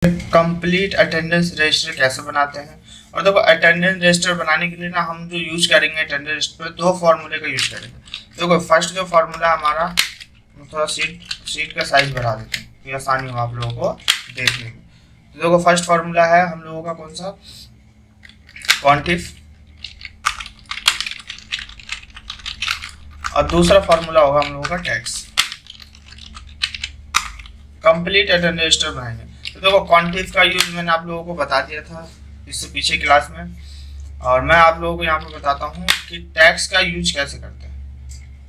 Complete attendance register कैसे बनाते हैं। और देखो अटेंडेंस रजिस्टर बनाने के लिए ना हम जो यूज करेंगे अटेंडेंस रजिस्टर पे दो फार्मूले का यूज करेंगे। देखो फर्स्ट जो फार्मूला हमारा, थोड़ा सीट का साइज बढ़ा देते हैं तो आसानी हो आप लोगों को देखने में। तो देखो फर्स्ट फार्मूला है हम लोगों का कौन सा, क्वांटिफ, और दूसरा फार्मूला होगा हम लोगों का टैक्स। कंप्लीट अटेंडेंस रजिस्टर बनाएंगे तो देखो क्वांटिफ का यूज मैंने आप लोगों को बता दिया था इससे पीछे क्लास में, और मैं आप लोगों को यहाँ पे बताता हूँ कि टैक्स का यूज कैसे करते हैं,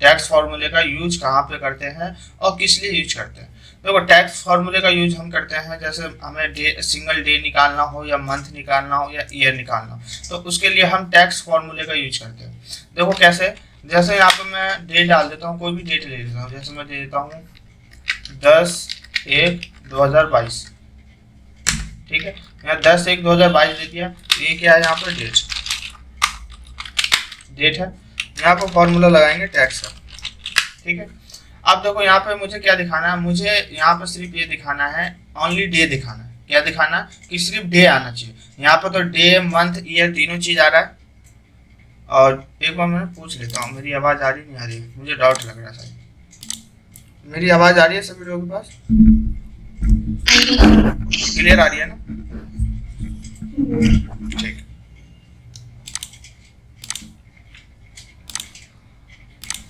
टैक्स फार्मूले का यूज कहाँ पे करते हैं और किस लिए यूज करते हैं। देखो टैक्स फार्मूले का यूज हम करते हैं जैसे हमें सिंगल डे निकालना हो या मंथ निकालना हो या ईयर निकालना हो, तो उसके लिए हम टैक्स फार्मूले का यूज करते हैं। देखो कैसे, जैसे यहाँ पे मैं डेट डाल देता हूँ, कोई भी डेट ले लेता हूँ, जैसे मैं दे देता हूँ 10/1/2022, ठीक है। यहाँ 10/1/2022 दे दिया, ये क्या है यहाँ पर डेट है। यहाँ पर फॉर्मूला लगाएंगे टैक्स का, ठीक है। अब देखो यहाँ पे मुझे क्या दिखाना है, मुझे यहाँ पर सिर्फ ये दिखाना है, ओनली डे दिखाना है। क्या दिखाना है कि सिर्फ डे आना चाहिए। यहाँ पर तो डे मंथ ईयर तीनों चीज आ रहा है। और एक बार मैं पूछ लेता हूँ, मेरी आवाज आ रही नहीं आ रही, मुझे डाउट लग रहा है। मेरी आवाज आ रही है सभी लोगों के पास, क्लियर आ रही है ना, ठीक।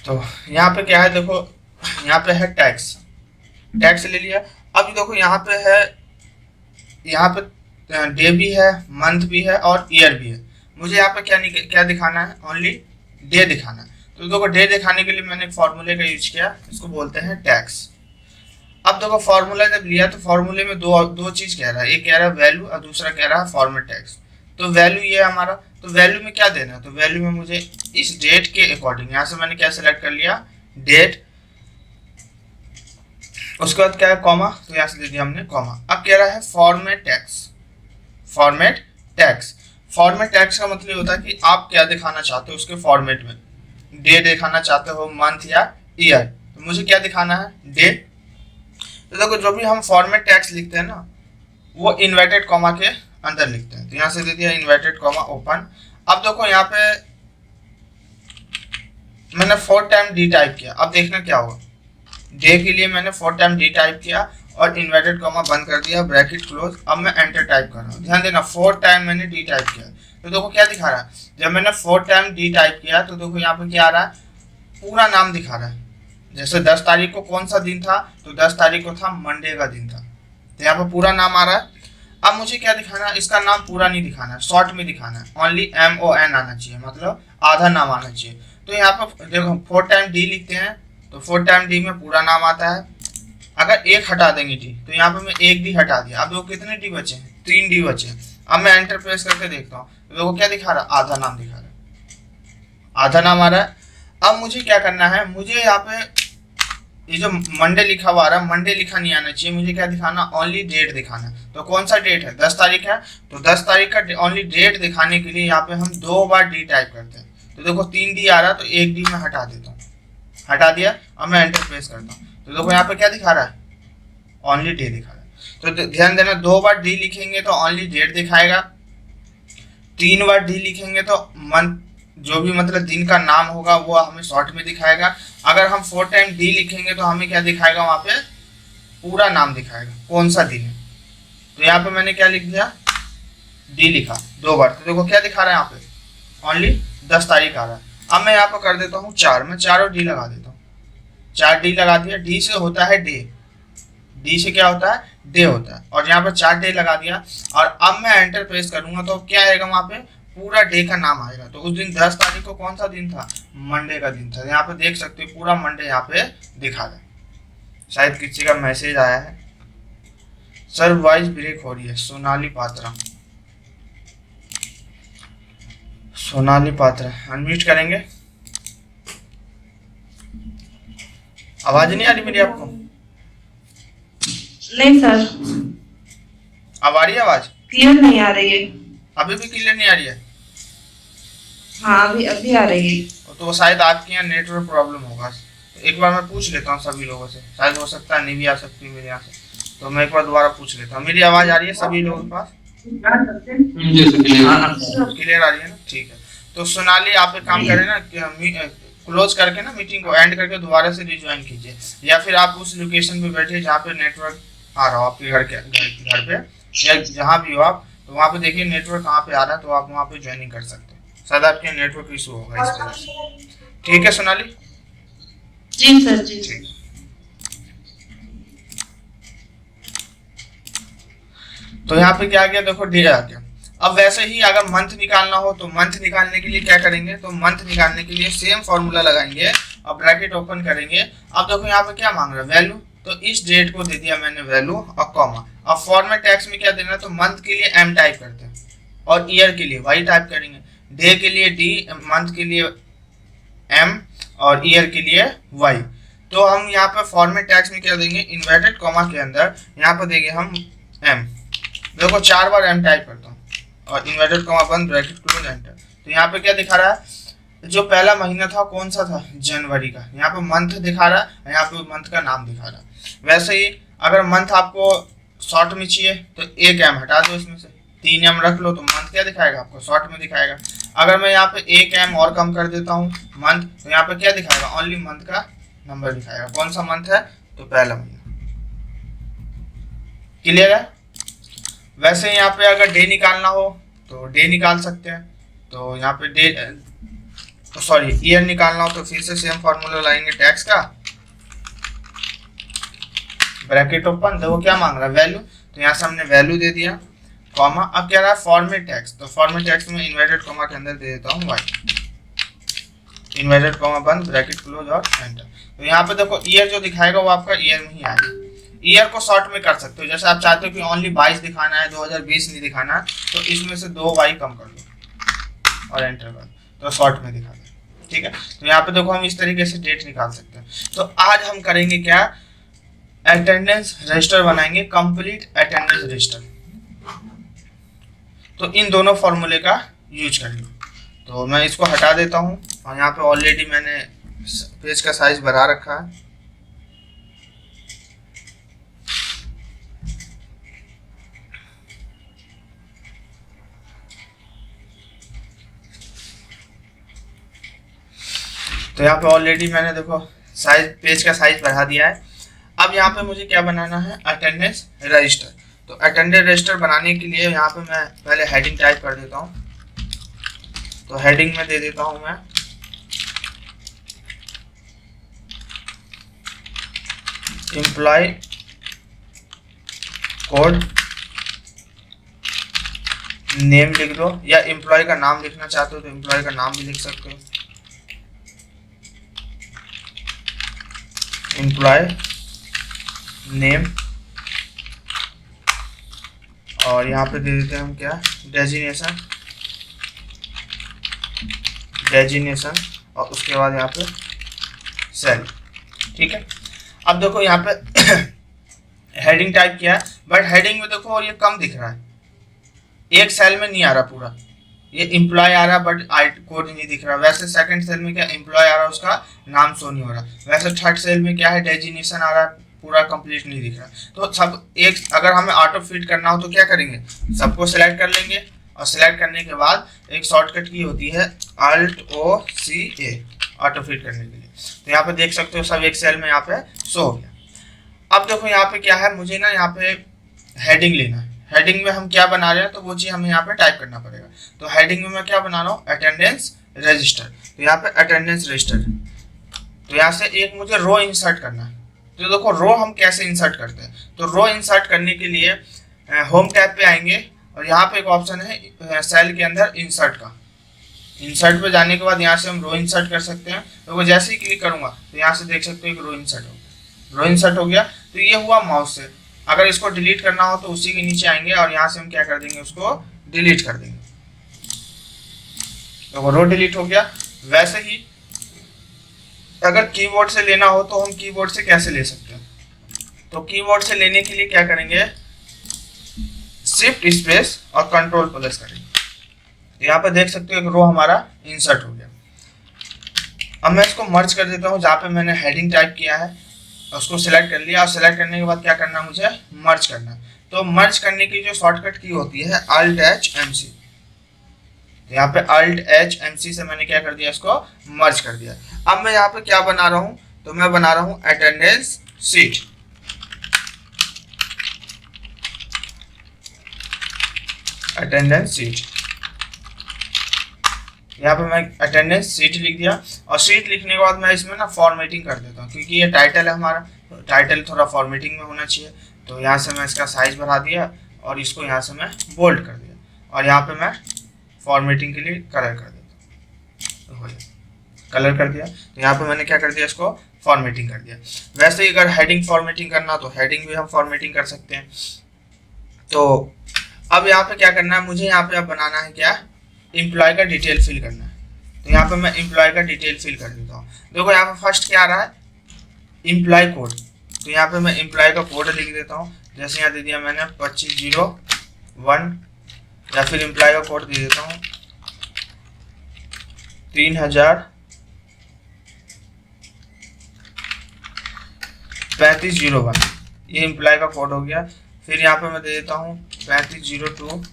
तो यहाँ पे क्या है, देखो यहाँ पे है टैक्स, टैक्स ले लिया। अब देखो यहाँ पे है, यहाँ पे डे भी है, मंथ भी है और ईयर भी है। मुझे यहाँ पे क्या दिखाना है, ओनली डे दिखाना है। तो देखो डे दिखाने के लिए मैंने एक फॉर्मूले का यूज किया, इसको बोलते हैं टैक्स। अब देखो फॉर्मूला जब लिया तो फॉर्मूले में दो चीज कह रहा है, एक कह रहा है वैल्यू और दूसरा कह रहा है फॉर्मेट टैक्स। तो वैल्यू ये हमारा, तो वैल्यू में क्या देना है, तो वैल्यू में मुझे इस डेट के अकॉर्डिंग, यहाँ से मैंने क्या सिलेक्ट कर लिया, डेट, उसके बाद क्या है कॉमा, तो यहाँ से दे दिया हमने कॉमा। अब कह रहा है format tax, format tax. Format tax का मतलब होता है कि आप क्या दिखाना चाहते हो उसके फॉर्मेट में, डे दिखाना चाहते हो, मंथ या ईयर। तो मुझे क्या दिखाना है, डे। तो देखो जो भी हम फॉर्मेट टैक्स लिखते हैं ना, वो इन्वर्टेड कॉमा के अंदर लिखते हैं। तो यहाँ से दे दिया इन्वर्टेड कॉमा ओपन। अब देखो यहाँ पे मैंने 4 टाइम डी टाइप किया, अब देखना क्या होगा, डे के लिए मैंने 4 टाइम डी टाइप किया और इन्वर्टेड कॉमा बंद कर दिया, ब्रैकेट क्लोज। अब मैं एंटर टाइप कर रहा हूँ, ध्यान देना 4 टाइम मैंने डी टाइप किया। तो देखो क्या दिखा रहा है, जब मैंने 4 टाइम डी टाइप किया तो देखो यहाँ पे क्या आ रहा है, पूरा नाम दिखा रहा है। जैसे 10 तारीख को कौन सा दिन था, तो 10 तारीख को था मंडे का दिन था, तो यहाँ पे पूरा नाम आ रहा है। अब मुझे क्या दिखाना है, इसका नाम पूरा नहीं दिखाना है, शॉर्ट में दिखाना है, ओनली MON आना चाहिए, मतलब आधा नाम आना चाहिए। तो यहाँ पर देखो 4 टाइम डी लिखते हैं तो 4 टाइम डी में पूरा नाम आता है। अगर एक हटा देंगे डी, तो यहाँ पे मैं एक डी हटा दिया, अब देखो कितने डी बचे हैं, 3 डी बचे हैं। अब मैं एंटर प्रेस करके देखता हूँ, तो देखो क्या दिखा रहा है, आधा नाम दिखा रहा है, आधा नाम आ रहा है। अब मुझे क्या करना है, मुझे यहाँ पे ये जो मंडे लिखा हुआ आ रहा है, मंडे लिखा नहीं आना चाहिए, मुझे क्या दिखाना, ओनली डेट दिखाना है। तो कौन सा डेट है, 10 तारीख है, तो 10 तारीख का ओनली डेट दिखाने के लिए यहाँ पे हम 2 बार डी टाइप करते हैं। तो देखो 3 डी आ रहा है, तो एक डी में हटा देता हूँ, हटा दिया। अब मैं एंटर प्रेस करता हूँ, तो देखो यहाँ पे क्या दिखा रहा है, ओनली डे दिखा रहा है। तो ध्यान देना 2 बार डी लिखेंगे तो ओनली डेट दिखाएगा, 3 बार डी लिखेंगे तो मंथ, जो भी मतलब दिन का नाम होगा वो हमें शॉर्ट में दिखाएगा। अगर हम 4 टाइम डी लिखेंगे तो हमें क्या दिखाएगा, वहां पे पूरा नाम दिखाएगा कौन सा दिन है। तो यहाँ पे मैंने क्या लिख दिया, डी लिखा 2 बार, तो देखो क्या दिखा रहा है, यहाँ पे ओनली 10 तारीख आ रहा है। अब मैं यहाँ पे कर देता हूँ 4, मैं 4 और डी लगा देता हूँ, 4 डी लगा दिया। डी से होता है डे, डी से क्या होता है, डे होता है, और यहाँ पर 4 डे लगा दिया। और अब मैं एंटर प्रेस करूंगा तो क्या आएगा, वहां पे पूरा डे का नाम आएगा। तो उस दिन 10 तारीख को कौन सा दिन था, मंडे का दिन था। यहाँ पे देख सकते हो पूरा मंडे यहाँ पे दिखा रहा है। शायद किसी का मैसेज आया है, सर वॉइस ब्रेक हो रही है, सोनाली पात्रा, सोनाली पात्रा अनम्यूट करेंगे। आवाज नहीं आ रही मेरी आपको? नहीं सर, अब आ रही है आवाज? क्लियर नहीं आ रही है। अभी भी क्लियर नहीं आ रही है? हाँ अभी अभी आ रही है। तो वो शायद आपके यहाँ नेटवर्क प्रॉब्लम होगा। तो एक बार मैं पूछ लेता हूँ सभी लोगों से, शायद हो सकता है नहीं भी आ सकती मेरे यहाँ से। तो मैं एक बार दोबारा पूछ लेता हूँ, मेरी आवाज आ रही है सभी लोगों के पास? क्लियर आ रही है ना? ठीक है। तो सोनाली आप एक काम करें ना, क्लोज करके ना मीटिंग को एंड करके दोबारा से रिज्वाइन कीजिए, या फिर आप उस लोकेशन पे बैठे जहाँ पे नेटवर्क आ रहा हो आपके घर पे, या जहाँ भी हो आप, तो वहाँ पे देखिए नेटवर्क कहाँ पे आ रहा है, तो आप वहाँ पे ज्वाइनिंग कर सकते हैं। शायद आपके नेटवर्क इशू होगा इस वजह से। ठीक है सोनाली? जी सर जी। ठीक। तो यहाँ पे क्या आ गया, देखो डे आ गया। अब वैसे ही अगर मंथ निकालना हो तो मंथ निकालने के लिए क्या करेंगे, तो मंथ निकालने के लिए सेम फॉर्मूला लगाएंगे और ब्रैकेट ओपन करेंगे। अब देखो यहाँ पे क्या मांग रहा है, वैल्यू, तो इस डेट को दे दिया मैंने वैल्यू और कॉमा। अब फॉर्मेट टैक्स में क्या देना है, तो मंथ के लिए एम टाइप करते हैं और ईयर के लिए वाई टाइप करेंगे, डे के लिए डी, मंथ के लिए एम और ईयर के लिए वाई। तो हम यहाँ पे फॉर्मेट टैक्स में क्या देंगे, इन्वर्टेड कॉमा के अंदर यहाँ पर देंगे हम एम। देखो 4 बार एम टाइप करता हूँ और इन्वर्टेड कॉमा बंद, ब्रैकेट क्लोज, एंटर। तो यहाँ पे क्या दिखा रहा है, जो पहला महीना था कौन सा था, जनवरी का, यहाँ पे मंथ दिखा रहा है, यहाँ पे मंथ का नाम दिखा रहा है। वैसे ही अगर मंथ आपको शॉर्ट में चाहिए तो एक एम हटा दो, इसमें से 3 एम रख लो, तो मंथ क्या दिखाएगा आपको, शॉर्ट में दिखाएगा। अगर मैं यहाँ पे एक एम और कम कर देता हूँ मंथ, तो यहाँ पे क्या दिखाएगा, ओनली मंथ का नंबर दिखाएगा, कौन सा मंथ है, तो पहला महीना। क्लियर है? वैसे यहाँ पे अगर डे निकालना हो तो डे निकाल सकते हैं, तो यहाँ पे डे, सॉरी ईयर निकालना हो तो फिर से सेम फॉर्मूला लाएंगे टैक्स का, ब्रैकेट ओपन। देखो क्या मांग रहा है, वैल्यू, तो यहाँ से हमने वैल्यू दे दिया, कॉमा। अब कह रहा है फॉर्मेट टैक्स, तो फॉर्मेट टैक्स में इन्वर्टेड कॉमा के अंदर दे देता हूँ वाई, इन्वर्टेड कॉमा बंद, ब्रैकेट क्लोज और एंटर। तो यहाँ पे देखो ईयर जो दिखाएगा वो आपका ईयर में ही आएगा। ईयर को शॉर्ट में कर सकते हो, जैसे आप चाहते हो कि ओनली 22 दिखाना है, 2020 नहीं दिखाना है, तो इसमें से 2 वाई कम कर दो और एंटर कर दो, तो शॉर्ट में दिखा दो। ठीक है? तो यहाँ पे देखो हम इस तरीके से डेट निकाल सकते हैं। तो आज हम करेंगे क्या, अटेंडेंस रजिस्टर बनाएंगे, कंप्लीट अटेंडेंस रजिस्टर। तो इन दोनों फॉर्मूले का यूज करेंगे। तो मैं इसको हटा देता हूँ और यहाँ पे ऑलरेडी मैंने पेज का साइज बढ़ा रखा है। तो यहाँ पे ऑलरेडी मैंने देखो साइज, पेज का साइज बढ़ा दिया है। अब यहाँ पे मुझे क्या बनाना है, अटेंडेंस रजिस्टर। तो अटेंडेंस रजिस्टर बनाने के लिए यहाँ पे मैं पहले हेडिंग टाइप कर देता हूँ। तो हेडिंग में दे देता हूँ मैं एम्प्लॉय कोड नेम लिख दो, या एम्प्लॉय का नाम लिखना चाहते हो तो एम्प्लॉय का नाम भी लिख सकते हो, एम्प्लॉय नेम। और यहाँ पे दे देते हैं हम क्या, डेजिग्नेशन, और उसके बाद यहाँ पे सेल। ठीक है? अब देखो यहाँ पे हेडिंग टाइप किया है, बट हेडिंग में देखो ये कम दिख रहा है, एक सेल में नहीं आ रहा पूरा, ये एम्प्लॉय आ रहा बट कोड नहीं दिख रहा। वैसे सेकंड सेल में क्या एम्प्लॉय आ रहा है, उसका नाम शो नहीं हो रहा। वैसे थर्ड सेल में क्या है, डेजिग्नेशन आ रहा है, पूरा कंप्लीट नहीं दिख रहा। तो सब एक, अगर हमें ऑटो फिट करना हो तो क्या करेंगे, सबको सिलेक्ट कर लेंगे और सिलेक्ट करने के बाद एक शॉर्टकट की होती है Alt+O+C+A, ऑटो फिट करने के लिए। तो यहाँ पे देख सकते हो सब एक सेल में यहाँ पे शो हो गया। अब देखो यहाँ पे क्या है, मुझे ना यहाँ पे हेडिंग लेना है। हेडिंग में हम क्या बना रहे हैं तो वो चीज़ हमें यहाँ पे टाइप करना पड़ेगा। तो हेडिंग में मैं क्या बना रहा हूँ, अटेंडेंस रजिस्टर। तो यहाँ पे अटेंडेंस रजिस्टर, तो यहाँ से एक मुझे रो इंसर्ट करना है। तो देखो रो हम कैसे इंसर्ट करते हैं, तो रो इंसर्ट करने के लिए होम टैब पे आएंगे और यहाँ पे एक ऑप्शन है सेल के अंदर इंसर्ट का। इंसर्ट पे जाने के बाद यहाँ से हम रो इंसर्ट कर सकते हैं। तो वो जैसे ही क्लिक करूंगा तो यहाँ से देख सकते हो कि रो इंसर्ट हो गया। रो इंसर्ट हो गया, तो ये हुआ माउस से। अगर इसको डिलीट करना हो तो उसी के नीचे आएंगे और यहाँ से हम क्या कर देंगे, उसको डिलीट कर देंगे। तो रो डिलीट हो गया। वैसे ही अगर कीबोर्ड से लेना हो तो हम कीबोर्ड से कैसे ले सकते हैं, तो कीबोर्ड से लेने के लिए क्या करेंगे, शिफ्ट स्पेस और कंट्रोल प्लस करेंगे। यहाँ पे देख सकते हो एक रो हमारा इंसर्ट हो गया। अब मैं इसको मर्ज कर देता हूँ, जहाँ पे मैंने हेडिंग टाइप किया है उसको सिलेक्ट कर लिया और सिलेक्ट करने के बाद क्या करना है, मुझे मर्ज करना है। तो मर्ज करने की जो शॉर्टकट की होती है Alt H MC, तो यहाँ पे Alt H MC से मैंने क्या कर दिया, इसको मर्ज कर दिया। अब मैं यहाँ पे क्या बना रहा हूँ, तो मैं बना रहा हूँ अटेंडेंस शीट। अटेंडेंस शीट, यहाँ पे मैं अटेंडेंस शीट लिख दिया। और शीट लिखने के बाद मैं इसमें ना फॉर्मेटिंग कर देता हूँ, क्योंकि ये टाइटल है हमारा, तो टाइटल थोड़ा फॉर्मेटिंग में होना चाहिए। तो यहाँ से मैं इसका साइज बढ़ा दिया और इसको यहाँ से मैं बोल्ड कर दिया, और यहाँ पे मैं फॉर्मेटिंग के लिए कलर कर देता हूँ, कलर कर दिया। तो यहाँ पे मैंने क्या कर दिया, इसको फॉर्मेटिंग कर दिया। वैसे ही अगर हेडिंग फॉर्मेटिंग करना तो हेडिंग भी हम फॉर्मेटिंग कर सकते हैं। तो अब यहाँ पे क्या करना है, मुझे यहाँ पे अब बनाना है क्या, एम्प्लॉय का डिटेल फिल करना है। तो यहाँ पे मैं एम्प्लॉय का डिटेल फिल कर देता हूँ। देखो यहाँ पे फर्स्ट क्या आ रहा है, एम्प्लॉय कोड। तो यहाँ पे मैं एम्प्लॉय का कोड लिख देता हूँ, जैसे यहाँ दे दिया मैंने 2501, या फिर एम्प्लॉय का कोड दे देता हूँ 303501, ये एम्प्लॉय का कोड हो गया। फिर यहाँ पे मैं दे देता हूँ 3502,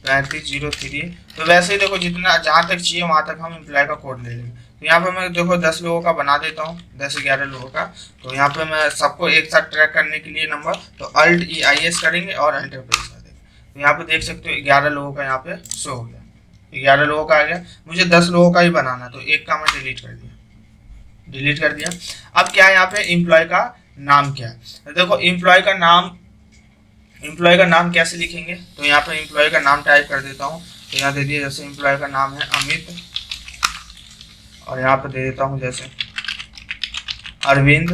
3503। तो वैसे ही देखो जितना जहाँ तक चाहिए वहाँ तक हम एम्प्लॉय का कोड ले लेंगे। तो यहाँ पे मैं देखो 10 लोगों का बना देता हूँ, 10-11 लोगों का। तो यहाँ पे मैं सबको एक साथ ट्रैक करने के लिए नंबर तो Alt EIS करेंगे और एंटर प्रेस कर देंगे। तो यहाँ पे देख सकते हो 11 लोगों का यहाँ पे शो हो गया, 11 लोगों का आ गया। मुझे 10 लोगों का ही बनाना, तो एक का मैं डिलीट कर दिया, डिलीट कर दिया। अब क्या है यहाँ पे, एम्प्लॉय का नाम क्या है। तो देखो एम्प्लॉय का नाम कैसे लिखेंगे, तो यहाँ पे एम्प्लॉय का नाम टाइप कर देता हूँ। तो यहाँ दे दिया जैसे एम्प्लॉय का नाम है अमित, और यहाँ पे दे देता हूँ जैसे अरविंद।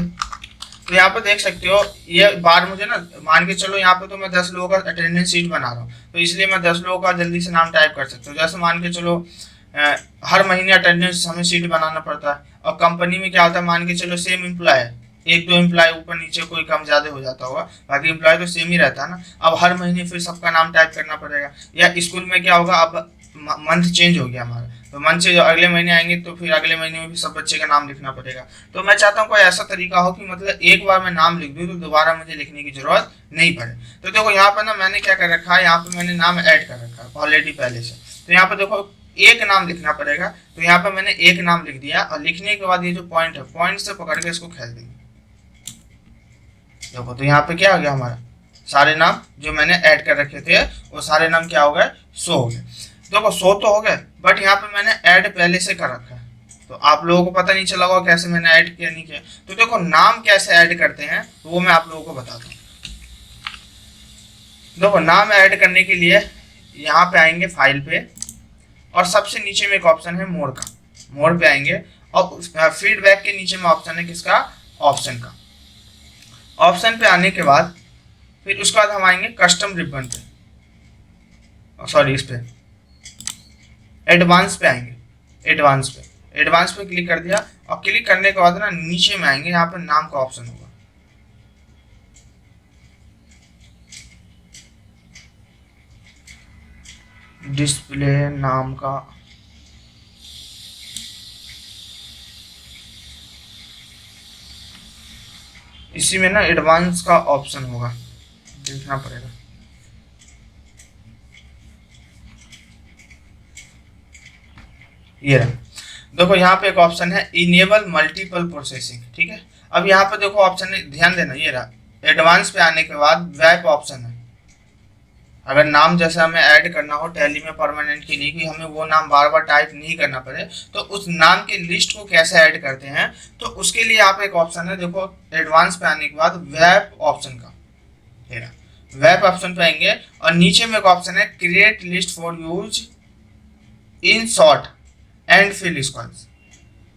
तो यहाँ पे देख सकते हो ये बार मुझे ना, मान के चलो यहाँ पे तो मैं 10 लोगों का अटेंडेंस शीट बना रहा हूँ, तो इसलिए मैं 10 लोगों का जल्दी से नाम टाइप कर सकता हूँ। जैसे मान के चलो हर महीने अटेंडेंस हमें शीट बनाना पड़ता है, और कंपनी में क्या होता है, मान के चलो सेम एम्प्लॉय है, 1-2 एम्प्लॉय ऊपर नीचे कोई कम ज्यादा हो जाता होगा, बाकी एम्प्लॉय तो सेम ही रहता है ना। अब हर महीने फिर सबका नाम टाइप करना पड़ेगा। या स्कूल में क्या होगा, अब मंथ चेंज हो गया हमारा, तो मंथ से जो अगले महीने आएंगे तो फिर अगले महीने में भी सब बच्चे का नाम लिखना पड़ेगा। तो मैं चाहता हूँ कोई ऐसा तरीका हो कि मतलब एक बार मैं नाम लिख दूँ तो दोबारा मुझे लिखने की जरूरत नहीं पड़े। तो देखो यहाँ पर ना मैंने क्या कर रखा है, यहाँ पे मैंने नाम ऐड कर रखा है ऑलरेडी पहले से। तो यहाँ पे देखो एक नाम लिखना पड़ेगा, तो यहाँ पे मैंने एक नाम लिख दिया, और लिखने के बाद ये जो पॉइंट है, पॉइंट से पकड़ के इसको खेल देंगे। देखो तो यहाँ पे क्या हो गया, हमारा सारे नाम जो मैंने ऐड कर रखे थे वो सारे नाम क्या हो गए, शो हो गए। देखो शो तो हो गए, बट यहाँ पे मैंने ऐड पहले से कर रखा है, तो आप लोगों को पता नहीं चला होगा कैसे मैंने ऐड किया नहीं किया। तो देखो नाम कैसे ऐड करते हैं वो मैं आप लोगों को बताता हूँ। देखो नाम ऐड करने के लिए यहाँ पे आएंगे फाइल पे, और सबसे नीचे में एक ऑप्शन है मोर का, मोर पे आएंगे, और फीडबैक के नीचे में ऑप्शन है किसका, ऑप्शन का। ऑप्शन पे आने के बाद फिर उसके बाद हम आएंगे कस्टम रिबन पे, सॉरी इस पे एडवांस पे आएंगे, एडवांस पे क्लिक कर दिया, और क्लिक करने के बाद ना नीचे में आएंगे, यहाँ पे नाम का ऑप्शन होगा, डिस्प्ले नाम का, इसी में ना एडवांस का ऑप्शन होगा, देखना पड़ेगा। ये रहा, देखो यहाँ पे एक ऑप्शन है इनेबल मल्टीपल प्रोसेसिंग, ठीक है। अब यहाँ पे देखो ऑप्शन है, ध्यान देना, ये रहा एडवांस पे आने के बाद वेब ऑप्शन है। अगर नाम जैसे हमें ऐड करना हो टैली में परमानेंट के लिए, कि हमें वो नाम बार बार टाइप नहीं करना पड़े, तो उस नाम के लिस्ट को कैसे ऐड करते हैं, तो उसके लिए यहाँ पे एक ऑप्शन है, देखो एडवांस पे आने के बाद वेब ऑप्शन का, वेब ऑप्शन पे आएंगे, और नीचे में एक ऑप्शन है create list for use in short and fill squads.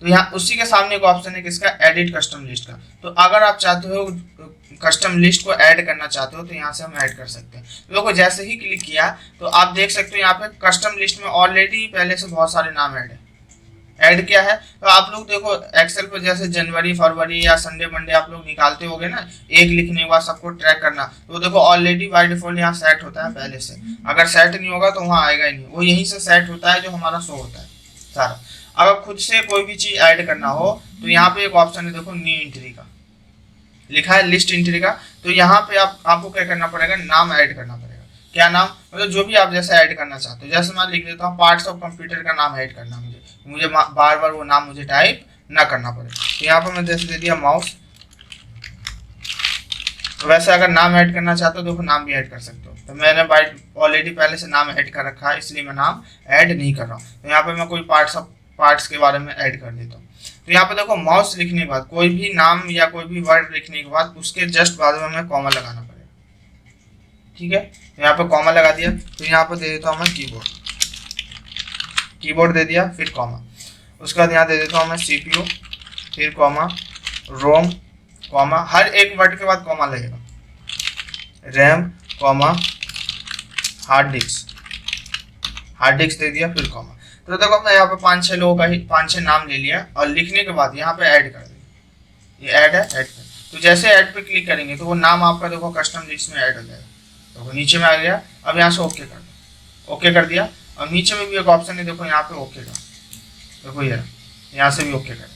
तो यहाँ उसी के सामने एक ऑप्शन है किसका, एडिट कस्टम लिस्ट का। तो अगर आप चाहते हो कस्टम लिस्ट को ऐड करना चाहते हो तो यहाँ से हम ऐड कर सकते हैं। देखो जैसे ही क्लिक किया तो आप देख सकते हो यहाँ पे कस्टम लिस्ट में ऑलरेडी पहले से बहुत सारे नाम ऐड किया है। तो आप लोग देखो एक्सेल पर जैसे जनवरी फरवरी या संडे मंडे आप लोग निकालते होगे ना, एक लिखने के बाद सबको ट्रैक करना, तो देखो ऑलरेडी बाय डिफॉल्ट यहाँ सेट होता है पहले से। अगर सेट नहीं होगा तो वहाँ आएगा ही नहीं, वो यहीं से सेट होता है जो हमारा शो होता है सारा। अगर खुद से कोई भी चीज ऐड करना हो तो यहाँ पे एक ऑप्शन है देखो न्यू एंट्री का, लिखा है लिस्ट एंट्री का, तो यहाँ पे आपको क्या करना पड़ेगा, नाम ऐड करना पड़ेगा। क्या नाम, मतलब जो भी आप जैसे ऐड करना चाहते हो। जैसे मैं लिख देता हूँ पार्ट्स ऑफ कंप्यूटर का नाम ऐड करना, मुझे बार बार वो नाम मुझे टाइप ना करना पड़े। तो यहाँ पर मैं जैसे दे दिया माउस। तो वैसे अगर नाम ऐड करना चाहते हो देखो नाम भी ऐड कर सकते हो। तो मैंने ऑलरेडी पहले से नाम ऐड कर रखा है, इसलिए मैं नाम ऐड नहीं कर रहा हूँ। तो यहाँ पे मैं कोई पार्ट्स के बारे में ऐड कर देता हूँ। तो यहाँ पे देखो माउस लिखने के बाद कोई भी नाम या कोई भी वर्ड लिखने के बाद उसके जस्ट बाद में हमें कॉमा लगाना पड़ेगा। ठीक है, तो यहाँ पे कॉमा लगा दिया। तो यहाँ पे दे देता हूँ मैं कीबोर्ड दे दिया, फिर कॉमा। उसके बाद यहाँ दे देता हूँ मैं CPU, फिर कॉमा, रोम, कॉमा, हर एक वर्ड के बाद कॉमा लगेगा, रैम, कॉमा, हार्ड डिस्क दे दिया, फिर कॉमा। तो देखो मैं यहाँ पे 5-6 लोगों का ही 5-6 नाम ले लिया और लिखने के बाद यहाँ पे ऐड कर दिया। ये ऐड है, ऐड कर। तो जैसे ऐड पे क्लिक करेंगे तो वो नाम आपका देखो कस्टम लिस्ट में ऐड हो जाएगा। तो नीचे में आ गया। अब यहाँ से ओके कर दो, ओके कर दिया। और नीचे में भी एक ऑप्शन है देखो यहाँ पे ओके का, देखो ये यहाँ से भी ओके कर।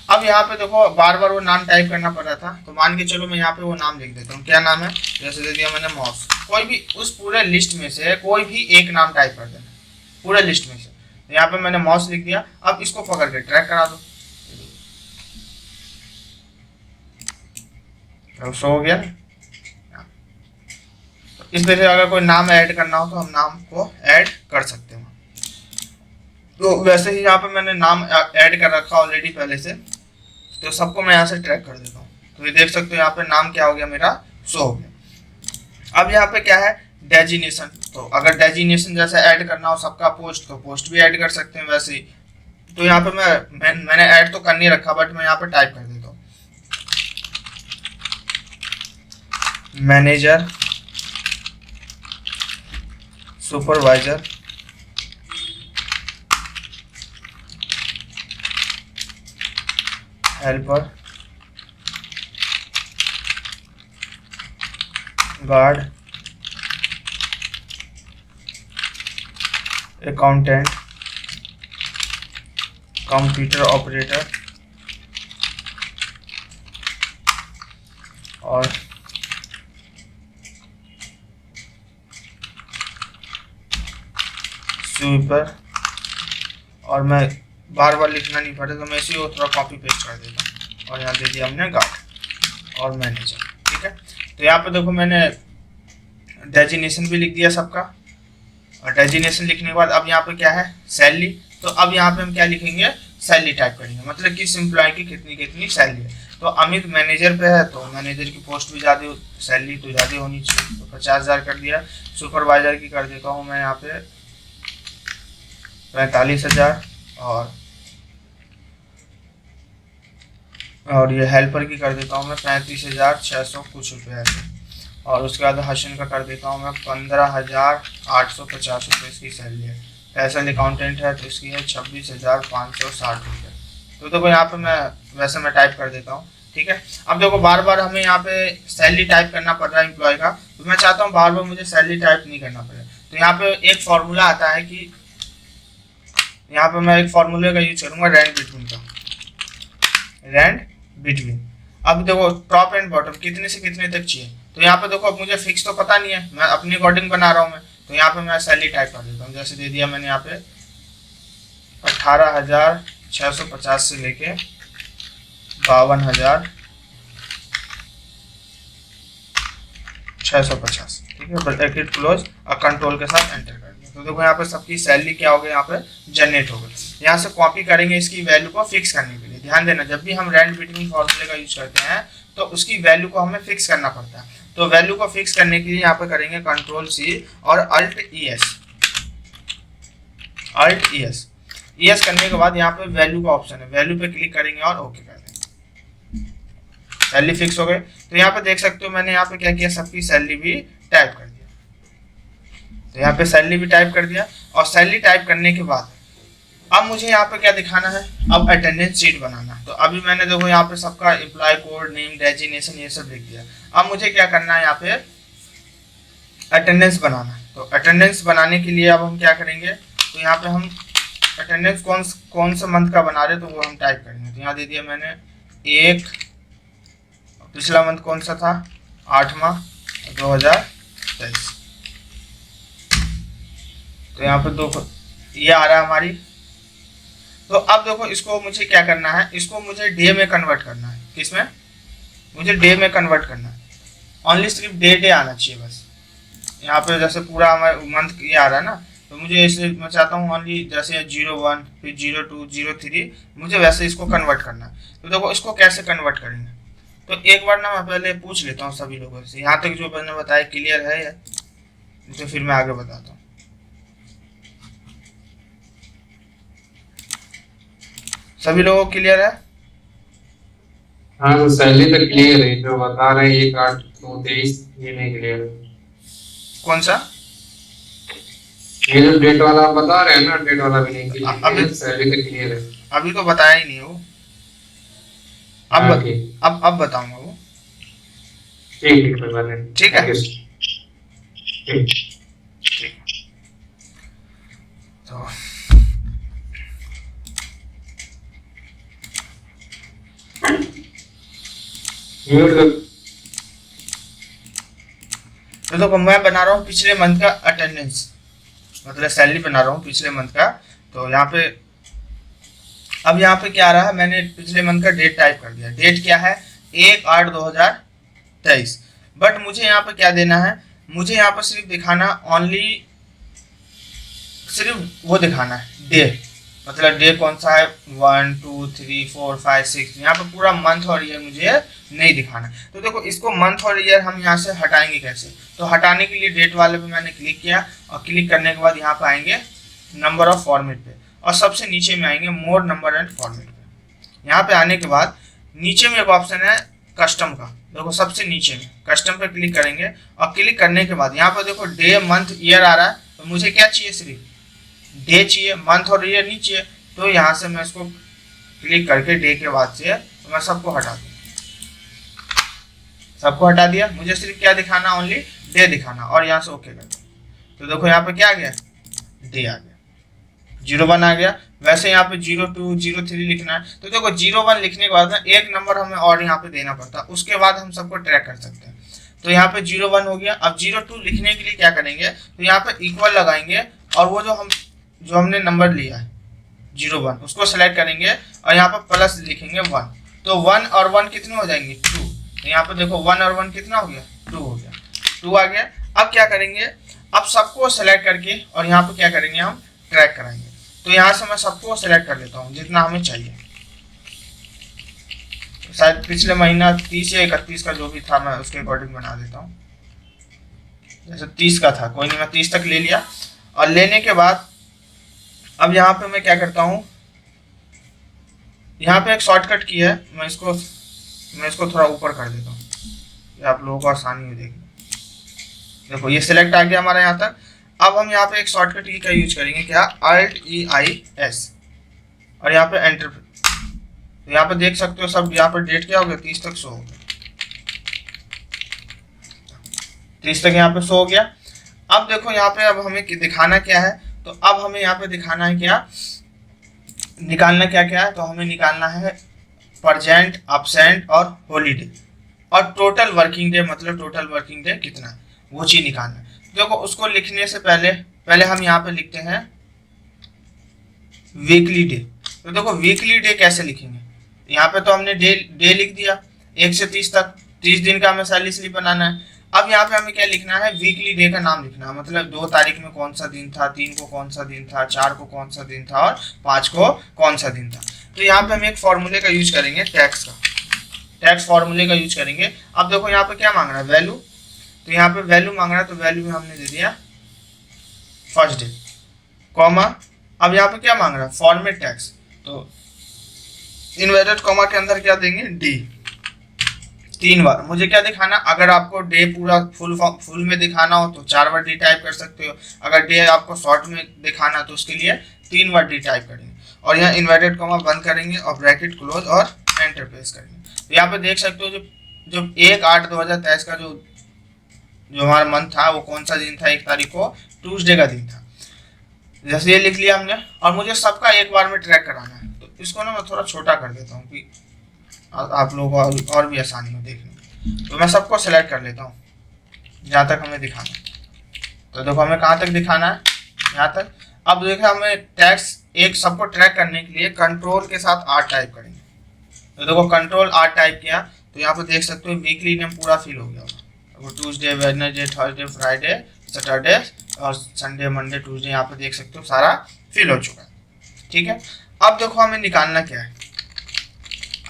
अब यहाँ पे देखो बार बार वो नाम टाइप करना पड़ रहा था, तो मान के चलो मैं यहाँ पे वो नाम लिख देता हूँ। क्या नाम है, जैसे दे दिया मैंने माउस। कोई भी उस पूरे लिस्ट में से कोई भी एक नाम टाइप कर देना, पूरे लिस्ट में से। तो यहाँ पे मैंने माउस लिख दिया। अब इसको पकड़ के ट्रैक करा दो, तो शो हो गया। तो इस तरह से अगर कोई नाम ऐड करना हो तो हम नाम को ऐड कर सकते हैं। तो वैसे ही यहाँ पे मैंने नाम ऐड कर रखा ऑलरेडी पहले से, तो सबको मैं यहाँ से ट्रैक कर देता हूँ। तो ये देख सकते हो यहाँ पे नाम क्या हो गया, मेरा शो हो गया। अब यहाँ पे क्या है, डेजिनेशन। तो अगर डेजिनेशन जैसे ऐड करना हो सबका पोस्ट, तो पोस्ट भी ऐड कर सकते हैं वैसे ही। तो यहाँ पे मैंने ऐड तो कर नहीं रखा, बट मैं यहाँ पे टाइप कर देता हूँ manager, supervisor, helper, guard, accountant, computer operator और स्वीपर। और मैं बार बार लिखना नहीं पड़े तो मैं इसी को थोड़ा कॉपी पेस्ट कर देता हूँ। और यहाँ दे दिया हमने गार्ड और मैनेजर। ठीक है, तो यहाँ पे देखो मैंने डेजिनेशन भी लिख दिया सबका। और डेजिनेशन लिखने के बाद अब यहाँ पे क्या है, सैलरी। तो अब यहाँ पे हम क्या लिखेंगे, सैलरी टाइप करेंगे, मतलब किस एम्प्लॉय की कितनी कितनी सैलरी है। तो अमित मैनेजर पे है तो मैनेजर की पोस्ट भी ज़्यादा, सैलरी तो ज़्यादा होनी चाहिए, तो 50,000 कर दिया। सुपरवाइजर की कर देता हूँ मैं यहाँ पे 45,000। और ये हेल्पर की कर देता हूँ मैं 35,600 कुछ रुपये ऐसे। और उसके बाद हसन का कर देता हूँ मैं 15,850 रुपये इसकी सैलरी है। पैसा अकाउंटेंट है तो इसकी है 26,560 रुपये। तो देखो यहाँ पे मैं टाइप कर देता हूँ। ठीक है, अब देखो बार बार हमें यहाँ पे सैलरी टाइप करना पड़ रहा है एम्प्लॉय का, तो मैं चाहता हूँ बार बार मुझे सैलरी टाइप नहीं करना पड़े। तो यहाँ पे एक फॉर्मूला आता है कि यहाँ पे मैं एक फॉर्मूले का यूज करूंगा, रैंड बिटवीन का, रैंड बिटवीन। अब देखो टॉप एंड बॉटम कितने से कितने तक चाहिए। तो यहाँ पे देखो अब मुझे फिक्स तो पता नहीं है, मैं अपनी अकॉर्डिंग बना रहा हूँ मैं। तो यहाँ पे मैं सैलरी टाइप कर देता हूँ। जैसे दे दिया मैंने यहाँ पे 18,650 से लेके 52,650। ठीक है, ब्रैकेट क्लोज और कंट्रोल के साथ एंटर कर दिया। तो देखो यहाँ पे सबकी सैलरी क्या हो गई, यहाँ पे जनरेट हो गई। यहाँ से कॉपी करेंगे इसकी वैल्यू को फिक्स करने के लिए। ध्यान देना, जब भी हम रैंड बिटवीन फॉर्मूले का यूज करते हैं तो उसकी वैल्यू को हमें फिक्स करना पड़ता है। तो वैल्यू को फिक्स करने के लिए यहाँ पे करेंगे Ctrl+C और Alt+ES। ES करने के बाद यहाँ पे वैल्यू का ऑप्शन है, वैल्यू पे क्लिक करेंगे और ओके कर देंगे। सैलरी फिक्स हो गए। तो यहाँ पे देख सकते हो मैंने यहाँ पे क्या किया, सबकी सैलरी भी टाइप कर दिया। तो यहाँ पे सैलरी भी टाइप कर दिया। और सैलरी टाइप करने के बाद अब मुझे यहाँ पे क्या दिखाना है, अब अटेंडेंस शीट बनाना। तो अभी मैंने देखो यहाँ पे सबका एम्प्लॉय कोड, नेम, डेजिग्नेशन ये सब लिख दिया। अब मुझे क्या करना है, यहाँ पे अटेंडेंस बनाना। तो अटेंडेंस बनाने के लिए अब हम क्या करेंगे, तो यहाँ पे हम अटेंडेंस कौन से मंथ का बना रहे तो वो हम टाइप करेंगे। तो यहाँ दे दिया मैंने 1 पिछला मंथ कौन सा था, 8वां 2023। तो यहाँ पे देखो ये आ रहा है हमारी। तो अब देखो इसको मुझे क्या करना है, इसको मुझे डे में कन्वर्ट करना है। किसमें, मुझे डे में कन्वर्ट करना है। ओनली सिर्फ डे आना चाहिए बस। यहाँ पे जैसे पूरा हमारा मंथ ये आ रहा है ना, तो मुझे इसे मैं चाहता हूँ ओनली जैसे 01 फिर 02 03 मुझे वैसे इसको कन्वर्ट करना है। तो देखो इसको कैसे कन्वर्ट करेंगे, तो एक बार ना मैं पहले पूछ लेता हूँ सभी लोगों से। यहाँ तक जो मैंने बताया क्लियर है या, तो फिर मैं आगे बताता हूँ। सभी लोगों को क्लियर है? हाँ तो सैलरी तो क्लियर है, जो बता रहे हैं 1/8/23 ये नहीं क्लियर है। कौन सा? ये जो डेट वाला आप बता रहे हैं ना, डेट वाला भी नहीं क्लियर अभी है, सैलरी तो क्लियर है। अभी तो बताया ही नहीं वो। हाँ, ठीक अब बताऊंगा वो। ठीक कोई बात नहीं। ठीक है। ठीक। तो म्यूट कर। तो देखो मैं बना रहा हूँ पिछले मंथ का अटेंडेंस, मतलब सैलरी बना रहा हूँ पिछले मंथ का। तो यहाँ पे अब यहाँ पे क्या आ रहा है, मैंने पिछले मंथ का डेट टाइप कर दिया। डेट क्या है, 1/8/2023। बट मुझे यहाँ पे क्या देना है, मुझे यहाँ पर सिर्फ दिखाना ओनली, सिर्फ वो दिखाना है डे, मतलब डे कौन सा है 1 2 3 4 5 6। यहाँ पे पूरा मंथ और ईयर मुझे नहीं दिखाना। तो देखो इसको मंथ और ईयर हम यहाँ से हटाएंगे कैसे, तो हटाने के लिए डेट वाले पे मैंने क्लिक किया, और क्लिक करने के बाद यहाँ पे आएंगे नंबर ऑफ फॉर्मेट पे, और सबसे नीचे में आएंगे मोर नंबर एंड फॉर्मेट पे। यहाँ पे आने के बाद नीचे में एक ऑप्शन है कस्टम का, देखो सबसे नीचे में कस्टम पे क्लिक करेंगे, और क्लिक करने के बाद यहाँ पर देखो डे मंथ ईयर आ रहा है। तो मुझे क्या चाहिए, सिर्फ डे चाहिए, मंथ और ईयर नहीं चाहिए। तो यहाँ से मैं इसको क्लिक करके डे के बाद से तो मैं सबको हटा दूँ, सबको हटा दिया। मुझे सिर्फ क्या दिखाना, ओनली डे दिखाना, और यहाँ से ओके कर दो। तो देखो यहाँ पे क्या आ गया, डे आ गया, 01 आ गया। वैसे यहाँ पे 02 03 लिखना है। तो देखो 01 लिखने के बाद ना एक नंबर हमें और यहाँ पे देना पड़ता है, उसके बाद हम सबको ट्रैक कर सकते हैं। तो यहाँ पे 01 हो गया। अब 02 लिखने के लिए क्या करेंगे, तो यहाँ पे इक्वल लगाएंगे, और वो जो हमने नंबर लिया है 01 उसको सेलेक्ट करेंगे, और यहाँ पर प्लस लिखेंगे 1। तो 1 और 1 कितने हो जाएंगे, 2। तो यहाँ पे देखो 1 और 1 कितना हो गया, 2 हो गया, 2 आ गया। अब क्या करेंगे, अब सबको सेलेक्ट करके और यहाँ पे क्या करेंगे, हम ट्रैक कराएंगे। तो यहाँ से मैं सबको सेलेक्ट कर लेता हूँ जितना हमें चाहिए। शायद पिछले महीना 30 या 31 का जो भी था मैं उसके अकॉर्डिंग बना देता हूँ। जैसे 30 का था, कोई नहीं, मैं 30 तक ले लिया। और लेने के बाद अब यहाँ पे मैं क्या करता हूँ, यहाँ पे एक शॉर्टकट की है, मैं इसको थोड़ा ऊपर कर देता हूँ, ये आप लोगों को आसानी हो देखिए। देखो ये सिलेक्ट आ गया हमारा यहाँ तक। अब हम यहाँ पे एक शॉर्टकट की का यूज करेंगे, क्या, Alt+EIS, और यहाँ पे एंटर। तो यहाँ पे देख सकते हो सब, यहाँ पर डेट क्या हो गया, 30 तक शो हो गया, 30 तक यहाँ पे शो हो गया। अब देखो यहाँ पे अब हमें दिखाना क्या है, तो अब हमें यहाँ पे दिखाना है क्या, निकालना क्या क्या है, तो हमें निकालना है प्रेजेंट, अब्सेंट और हॉलीडे, और टोटल वर्किंग डे, मतलब टोटल वर्किंग डे कितना है वो चीज निकालना है। देखो उसको लिखने से पहले हम यहाँ पे लिखते हैं वीकली डे। तो देखो वीकली डे कैसे लिखेंगे, यहाँ पे तो हमने डे लिख दिया 1 से 30 तक, 30 दिन का हमें सैलरी स्लिप बनाना है। अब यहाँ पे हमें क्या लिखना है, वीकली डे का नाम लिखना है, मतलब 2 तारीख में कौन सा दिन था, 3 को कौन सा दिन था, 4 को कौन सा दिन था, और 5 को कौन सा दिन था। तो यहाँ पे हम एक फॉर्मूले का यूज करेंगे, टैक्स का, टैक्स फॉर्मूले का यूज करेंगे। अब देखो यहाँ पे क्या मांग रहा है, वैल्यू, तो यहाँ पे वैल्यू मांग रहा है, तो वैल्यू में हमने दे दिया फर्स्ट डे, कॉमा। अब यहाँ पे क्या मांग रहा है, फॉर्मेट टैक्स, तो इन्वर्टेड कॉमा के अंदर क्या देंगे, डी। 3 बार मुझे क्या दिखाना, अगर आपको डे पूरा फुल में दिखाना हो तो 4 बार डी टाइप कर सकते हो, अगर डे आपको शॉर्ट में दिखाना तो उसके लिए 3 बार डी टाइप करेंगे, और यहाँ इन्वर्टेड कॉमा बंद करेंगे और ब्रैकेट क्लोज और एंटर प्रेस करेंगे। तो यहाँ पे देख सकते हो जो 1/8/2023 का जो हमारा मंथ था वो कौन सा दिन था, 1 तारीख को ट्यूसडे का दिन था। जैसे ये लिख लिया हमने, और मुझे सबका एक बार में ट्रैक कराना है, तो इसको ना मैं थोड़ा छोटा कर देता हूँ कि आप लोगों को और भी आसानी हो देखने में। तो मैं सबको सिलेक्ट कर लेता हूँ जहाँ तक हमें दिखाना है। तो देखो हमें कहाँ तक दिखाना है, यहाँ तक। अब देखो हमें टैक्स एक सबको ट्रैक करने के लिए कंट्रोल के साथ R टाइप करेंगे। तो देखो कंट्रोल R टाइप किया तो यहाँ पे देख सकते हो वीकली नेम पूरा फिल हो गया होगा। Tuesday, Wednesday, Thursday, Friday, Saturday और संडे, मंडे, ट्यूसडे, यहाँ पे देख सकते हो सारा फिल हो चुका है। ठीक है, अब देखो हमें निकालना क्या है।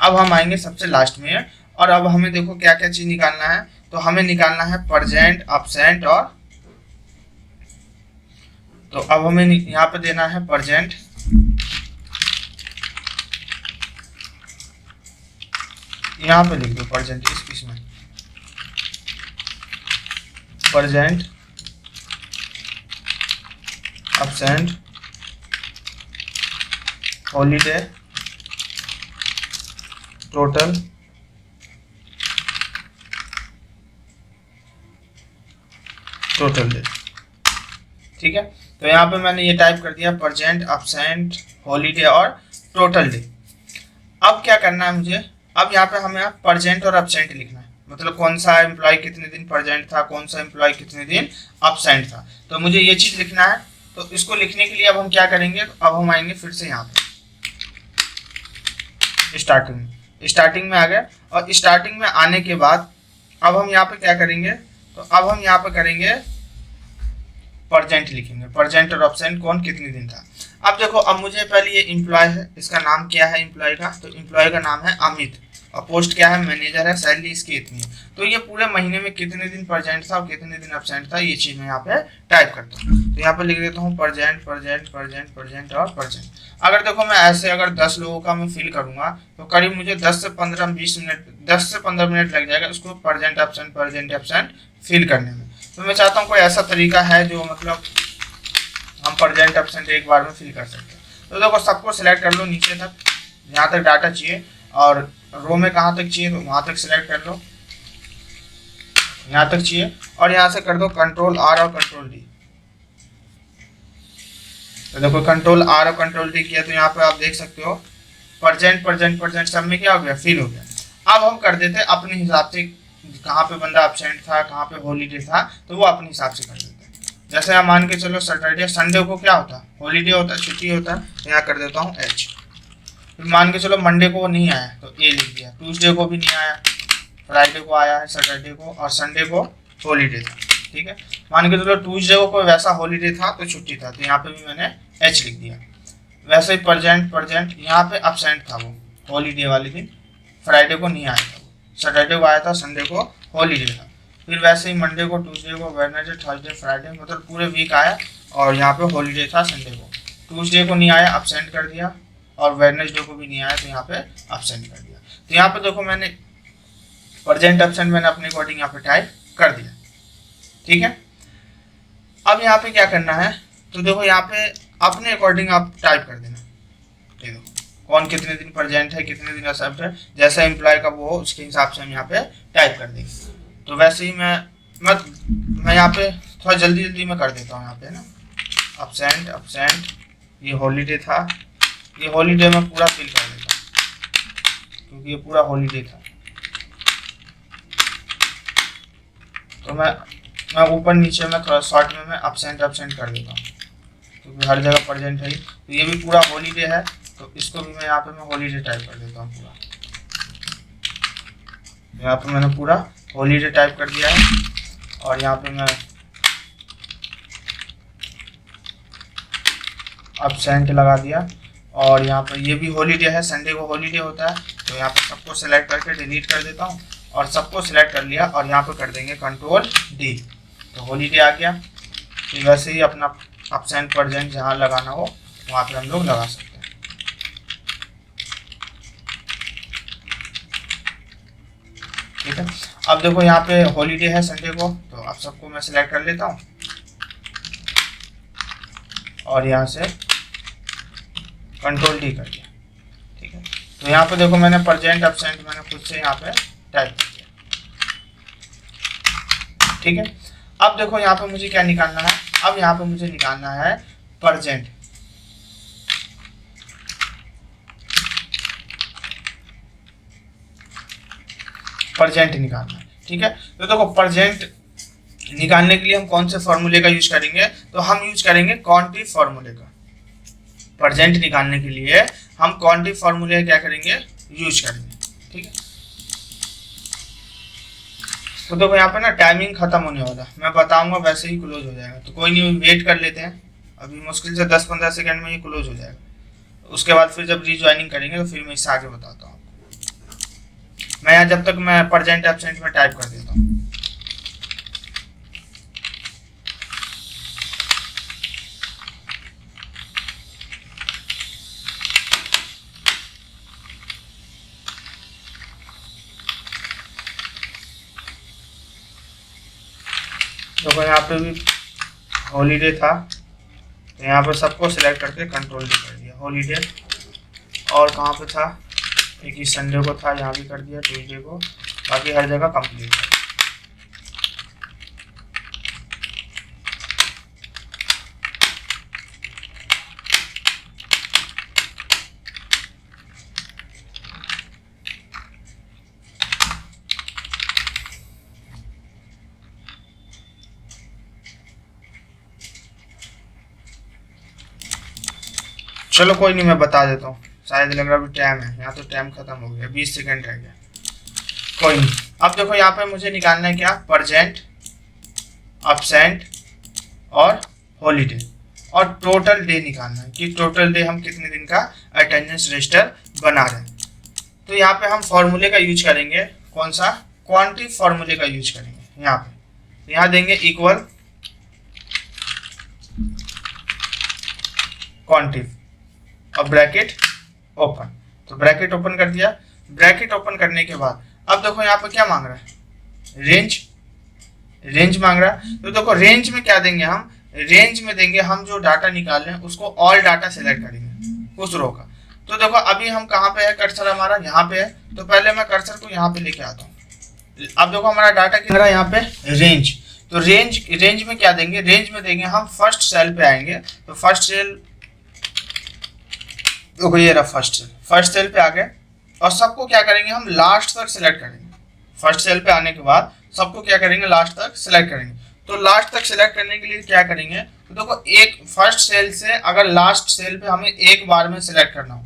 अब हम आएंगे सबसे लास्ट में और अब हमें देखो क्या क्या चीज निकालना है। तो हमें निकालना है प्रेजेंट, अब्सेंट और, तो अब हमें यहाँ पे देना है प्रेजेंट, यहाँ पे लिख दो प्रेजेंट, इसमें present, absent, holiday, total, day. ठीक है, तो यहाँ पे मैंने ये टाइप कर दिया प्रेजेंट, अब्सेंट, हॉलीडे और टोटल डे। अब क्या करना है मुझे, अब यहाँ पे हमें प्रेजेंट और अब्सेंट लिखना है, मतलब कौन सा एम्प्लॉय कितने दिन प्रेजेंट था, कौन सा एम्प्लॉय कितने दिन अब्सेंट था। तो मुझे ये चीज लिखना है। तो इसको लिखने के लिए अब हम क्या करेंगे, अब हम आएंगे फिर से यहाँ पे स्टार्टिंग में आ गए। और स्टार्टिंग में आने के बाद अब हम यहाँ पे क्या करेंगे, तो अब हम यहाँ पे करेंगे प्रेजेंट लिखेंगे, प्रेजेंट और अब्सेंट कौन कितने दिन था। अब देखो, अब मुझे पहले ये एम्प्लॉय है, इसका नाम क्या है एम्प्लॉय का, तो एम्प्लॉय का नाम है अमित और पोस्ट क्या है, मैनेजर है, सैलरी इसकी इतनी है। तो ये पूरे महीने में कितने दिन प्रेजेंट था और कितने दिन अब्सेंट था, ये चीज मैं यहाँ पे टाइप करता हूँ। तो यहाँ पे लिख देता हूँ प्रेजेंट, प्रेजेंट, प्रेजेंट, प्रेजेंट और प्रेजेंट। अगर देखो मैं ऐसे अगर 10 लोगों का मैं फिल करूंगा तो करीब मुझे 10 से 15 मिनट लग जाएगा उसको प्रेजेंट एब्सेंट फिल करने में। तो मैं चाहता हूँ कोई ऐसा तरीका है जो मतलब हम प्रेजेंट एब्सेंट एक बार में फिल कर सकते हैं। तो देखो सबको सिलेक्ट कर लो नीचे तक, जहाँ तक डाटा चाहिए, और रो में कहाँ तक चाहिए तो वहाँ तक सिलेक्ट कर लो, यहाँ तक चाहिए, और यहाँ से कर दो कंट्रोल R और कंट्रोल D। तो देखो कंट्रोल R और कंट्रोल D किया तो यहाँ पे आप देख सकते हो प्रेजेंट सब में क्या हो गया, फिल हो गया। अब हम कर देते अपने हिसाब से, कहाँ पे बंदा एब्सेंट था, कहाँ पे हॉलीडे था, तो वो अपने हिसाब से कर देते हैं। जैसे आप मान के चलो सैटरडे, संडे को क्या होता है, हॉलीडे होता है, छुट्टी होता है, तो यहाँ कर देता हूँ H। फिर मान के चलो मंडे को नहीं आया तो A लिख दिया, ट्यूसडे को भी नहीं आया, फ्राइडे को आया है, सैटरडे को, और संडे को हॉलीडे था। ठीक है, मान के चलो ट्यूसडे को कोई वैसा हॉलीडे था तो छुट्टी था, तो यहाँ पे भी मैंने H लिख दिया। वैसे ही प्रेजेंट यहाँ पे अब्सेंट था वो हॉलीडे वाले दिन, फ्राइडे को नहीं आया था, सैटरडे को आया था, संडे को हॉलीडे था। फिर वैसे ही मंडे को, ट्यूसडे को, वेडनेसडे, थर्सडे, फ्राइडे, मतलब पूरे वीक आया और यहाँ पे हॉलीडे था संडे को। ट्यूसडे को नहीं आया, अब्सेंट कर दिया, और वेडनेसडे को भी नहीं आया तो यहाँ पे अब्सेंट कर दिया। तो यहाँ पे देखो मैंने प्रेजेंट एब्सेंट मैंने अपने अकॉर्डिंग यहाँ पे टाइप कर दिया। ठीक है, अब यहाँ पे क्या करना है, तो देखो यहाँ पे अपने अकॉर्डिंग आप टाइप कर देना। देखो कौन कितने दिन प्रेजेंट है, कितने दिन अब्सेंट है, जैसा एम्प्लॉय का वो हो उसके हिसाब से हम यहाँ पे टाइप कर देंगे। तो वैसे ही मैं यहाँ पे थोड़ा जल्दी में कर देता हूँ यहाँ पे ना, अब्सेंट, ये हॉलीडे था, ये हॉलीडे में पूरा फिल कर देता हूँ क्योंकि ये पूरा हॉलीडे था। तो मैं ऊपर नीचे में थोड़ा शॉर्ट में मैं अब्सेंट कर देता हूँ क्योंकि हर जगह प्रेजेंट है। तो ये भी पूरा हॉलीडे है तो इसको भी मैं यहाँ पे मैं हॉलीडे टाइप कर देता हूँ पूरा। यहाँ पे मैंने पूरा हॉलीडे टाइप कर दिया है और यहाँ पे मैं अब्सेंट लगा दिया, और यहाँ पर ये भी हॉलीडे है, संडे को हॉलीडे होता है। तो यहाँ पे सबको सिलेक्ट करके डिलीट कर देता हूँ और सबको सिलेक्ट कर लिया और यहाँ पे कर देंगे कंट्रोल D। तो हॉलीडे आ गया। तो वैसे ही अपना अब्सेंट प्रेजेंट जहाँ लगाना हो वहाँ पे हम लोग लगा सकते हैं। ठीक है, अब देखो यहाँ पे हॉलीडे है संडे को, तो अब सबको मैं सिलेक्ट कर लेता हूँ और यहाँ से कंट्रोल D कर दिया। ठीक है, तो यहाँ पे देखो मैंने प्रेजेंट एब्सेंट मैंने खुद से यहाँ पे टाइप कर दिया। ठीक है, अब देखो यहाँ पे मुझे क्या निकालना है, अब यहाँ पे मुझे निकालना है प्रेजेंट। निकालना है। ठीक है। तो देखो प्रेजेंट निकालने के लिए हम कौन से फॉर्मूले का यूज करेंगे, तो हम यूज करेंगे क्वांटिटी फॉर्मूले का। प्रेजेंट निकालने के लिए हम क्वांटिटी फॉर्मूले क्या करेंगे, यूज करेंगे, ठीक है। तो देखो यहाँ पे ना टाइमिंग खत्म होने वाला, मैं बताऊंगा वैसे ही क्लोज हो जाएगा, तो कोई नहीं, वेट कर लेते हैं। अभी मुश्किल से 10-15 सेकंड में ये क्लोज हो जाएगा। उसके बाद फिर जब रीज्वाइनिंग करेंगे तो फिर मैं इससे आगे बताता हूँ आपको। मैं यहाँ जब तक मैं प्रेजेंट एब्सेंट में टाइप कर देता हूँ। तो यहाँ पे भी हॉलीडे था, तो यहाँ पर सबको सिलेक्ट करके कंट्रोल भी कर दिया हॉलीडे। और कहाँ पे था, एक ही संडे को था, यहाँ भी कर दिया ट्यूजडे को, बाकी हर जगह कंप्लीट है। चलो कोई नहीं, मैं बता देता हूँ, शायद लग रहा है टाइम है, यहाँ तो टाइम खत्म हो गया, 20 सेकंड रह गया। कोई नहीं, अब देखो यहाँ पे मुझे निकालना है क्या, प्रेजेंट, एब्सेंट और हॉलीडे, और टोटल डे निकालना है कि टोटल डे हम कितने दिन का अटेंडेंस रजिस्टर बना रहे हैं। तो यहाँ पे हम फॉर्मूले का यूज करेंगे, कौन सा, क्वांटिटी फॉर्मूले का यूज करेंगे। यहाँ पे यहाँ देंगे इक्वल क्वांटिटी और ब्रैकेट ओपन। तो ब्रैकेट ओपन कर दिया। ब्रैकेट ओपन करने के बाद अब देखो यहाँ पे क्या मांग रहा है, रेंज मांग रहा है। तो देखो रेंज में क्या देंगे हम, रेंज में देंगे हम जो डाटा निकाल रहे हैं उसको ऑल डाटा सेलेक्ट करेंगे उस रो का। तो देखो अभी हम कहाँ पे है, कर्सर हमारा यहाँ पे है, तो पहले मैं कर्सर को यहाँ पे लेके आता हूँ। अब देखो हमारा डाटा क्या रहा है यहाँ पे, रेंज। तो रेंज में क्या देंगे, रेंज में देंगे हम फर्स्ट सेल पे आएंगे। तो फर्स्ट सेल देखो ये रहा, फर्स्ट सेल पे आ गए, और सबको क्या करेंगे हम लास्ट तक सिलेक्ट करेंगे। फर्स्ट सेल पे आने के बाद सबको क्या करेंगे, लास्ट तक सिलेक्ट करेंगे। तो लास्ट तक सिलेक्ट करने के लिए क्या करेंगे, तो देखो एक फर्स्ट सेल से अगर लास्ट सेल पे हमें एक बार में सिलेक्ट करना हो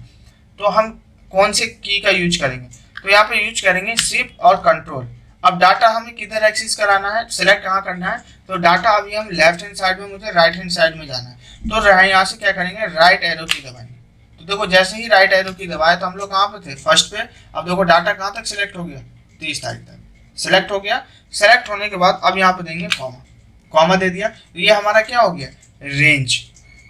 तो हम कौन से की का यूज करेंगे, तो यहाँ पे यूज करेंगे शिफ्ट और कंट्रोल। अब डाटा हमें किधर एक्सेस कराना है, सिलेक्ट कहाँ करना है, तो डाटा अभी हम लेफ्ट हैंड साइड में, मुझे राइट हैंड साइड में जाना है। तो यहाँ से क्या करेंगे, राइट एरो की दबाएंगे। तो देखो जैसे ही राइट एरो की दबाए तो हम लोग कहाँ पे थे, फर्स्ट पे। अब देखो डाटा कहाँ तक सिलेक्ट हो गया, 30 तारीख तक सिलेक्ट हो गया। सिलेक्ट होने के बाद अब यहाँ पे देंगे कॉमा दे दिया, तो ये हमारा क्या हो गया, रेंज।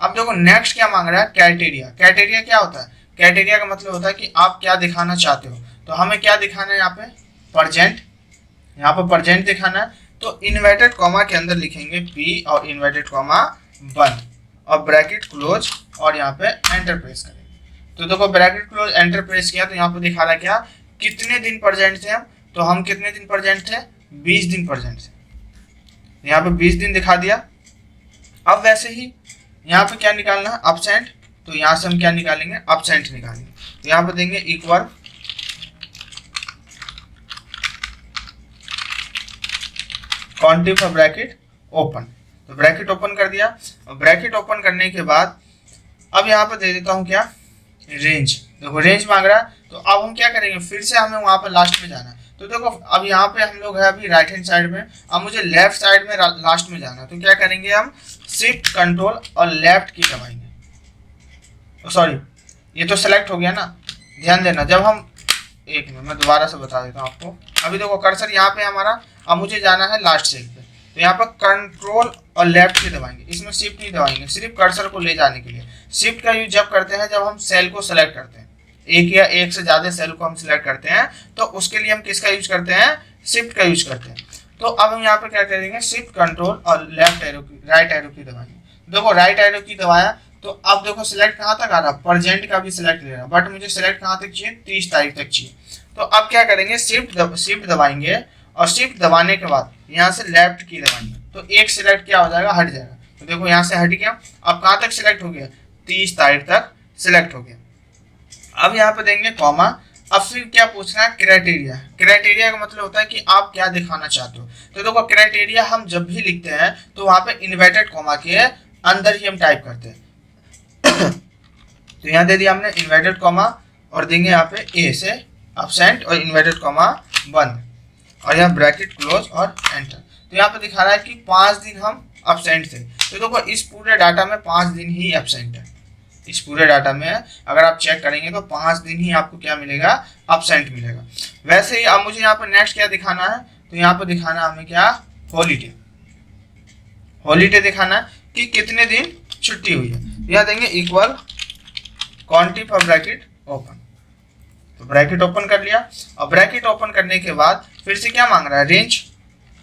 अब देखो नेक्स्ट क्या मांग रहा है, क्राइटेरिया। क्राइटेरिया क्या होता है, क्राइटेरिया का मतलब होता है कि आप क्या दिखाना चाहते हो। तो हमें क्या दिखाना है यहाँ पे, प्रेजेंट, यहाँ पे प्रेजेंट दिखाना है। तो इन्वर्टेड कॉमा के अंदर लिखेंगे पी और इन्वर्टेड कॉमा बंद और ब्रैकेट क्लोज, और यहाँ पे एंटर प्रेस करेंगे। तो देखो ब्रैकेट क्लोज एंटर प्रेस किया तो यहाँ पे दिखा रहा है क्या, कितने दिन प्रेजेंट थे हम, तो हम कितने दिन प्रेजेंट थे, 20 दिन प्रेजेंट थे। यहाँ पे 20 दिन दिखा दिया। अब वैसे ही यहाँ पे क्या निकालना है, एब्सेंट। तो यहाँ से हम क्या निकालेंगे, एब्सेंट निकालेंगे। तो यहाँ पे देंगे equal quantity for bracket open. तो ब्रैकेट ओपन कर दिया। ब्रैकेट ओपन करने के बाद अब यहाँ पे दे देता हूँ क्या, रेंज। देखो रेंज मांग रहा है, तो अब हम क्या करेंगे, फिर से हमें वहाँ पर लास्ट में जाना है। तो देखो अब यहाँ पे हम लोग है अभी राइट हैंड साइड में, अब मुझे लेफ्ट साइड में लास्ट में जाना है। तो क्या करेंगे हम, शिफ्ट कंट्रोल और लेफ्ट की दबाएंगे। सॉरी ये तो सेलेक्ट हो गया ना, ध्यान देना। जब हम, एक मिनट मैं दोबारा से बता देता हूँ आपको। अभी देखो कर्सर यहाँ पे हमारा, अब मुझे जाना है लास्ट सेल पे। तो यहाँ पर कंट्रोल और लेफ्ट की दबाएंगे, इसमें शिफ्ट नहीं दबाएंगे, सिर्फ कर्सर को ले जाने के लिए। शिफ्ट का यूज जब करते हैं जब हम सेल को सेलेक्ट करते हैं, एक या एक से ज्यादा सेल को हम सिलेक्ट करते हैं, तो उसके लिए हम किसका यूज करते हैं, शिफ्ट का यूज करते हैं। तो अब हम यहाँ पे क्या करेंगे, शिफ्ट कंट्रोल और लेफ्ट एरो की, राइट एरो की दबाएंगे। देखो राइट एरो की दबाया तो अब देखो सिलेक्ट कहाँ तक आ रहा, प्रेजेंट का भी सिलेक्ट ले रहा, बट मुझे सिलेक्ट कहाँ तक चाहिए, 30 तारीख तक चाहिए। तो अब क्या करेंगे, शिफ्ट दबाएंगे, और शिफ्ट दबाने के बाद यहाँ से लेफ्ट की दबाएंगे। तो एक सिलेक्ट क्या हो जाएगा, हट जाएगा। तो देखो यहाँ से हट गया। अब कहाँ तक सिलेक्ट हो गया, 30 तारीख तक सिलेक्ट हो गया। अब यहाँ पे देंगे कॉमा, अब फिर क्या पूछना है, क्राइटेरिया। क्राइटेरिया का मतलब होता है कि आप क्या दिखाना चाहते हो। तो देखो क्राइटेरिया हम जब भी लिखते हैं तो वहां पे इन्वर्टेड कॉमा के अंदर ही हम टाइप करते हैं। तो यहाँ दे दिया हमने इन्वर्टेड कॉमा और देंगे यहाँ पे ए से एब्सेंट और इन्वर्टेड कॉमा बंद और यहाँ ब्रैकेट क्लोज और एंटर। तो यहाँ पे दिखा रहा है कि 5 दिन हम एब्सेंट थे। तो देखो इस पूरे डाटा में 5 दिन ही एब्सेंट है। इस पूरे डाटा में अगर आप चेक करेंगे तो 5 दिन ही आपको क्या मिलेगा, एब्सेंट मिलेगा। वैसे ही अब मुझे यहाँ पे नेक्स्ट क्या दिखाना है, तो यहाँ पे दिखाना है हमें क्या, हॉलीडे। हॉलीडे दिखाना है कि कितने दिन छुट्टी हुई है। यहाँ देंगे equal quantity for bracket open. तो ब्रैकेट ओपन कर लिया और ब्रैकेट ओपन करने के बाद फिर से क्या मांग रहा है, रेंज।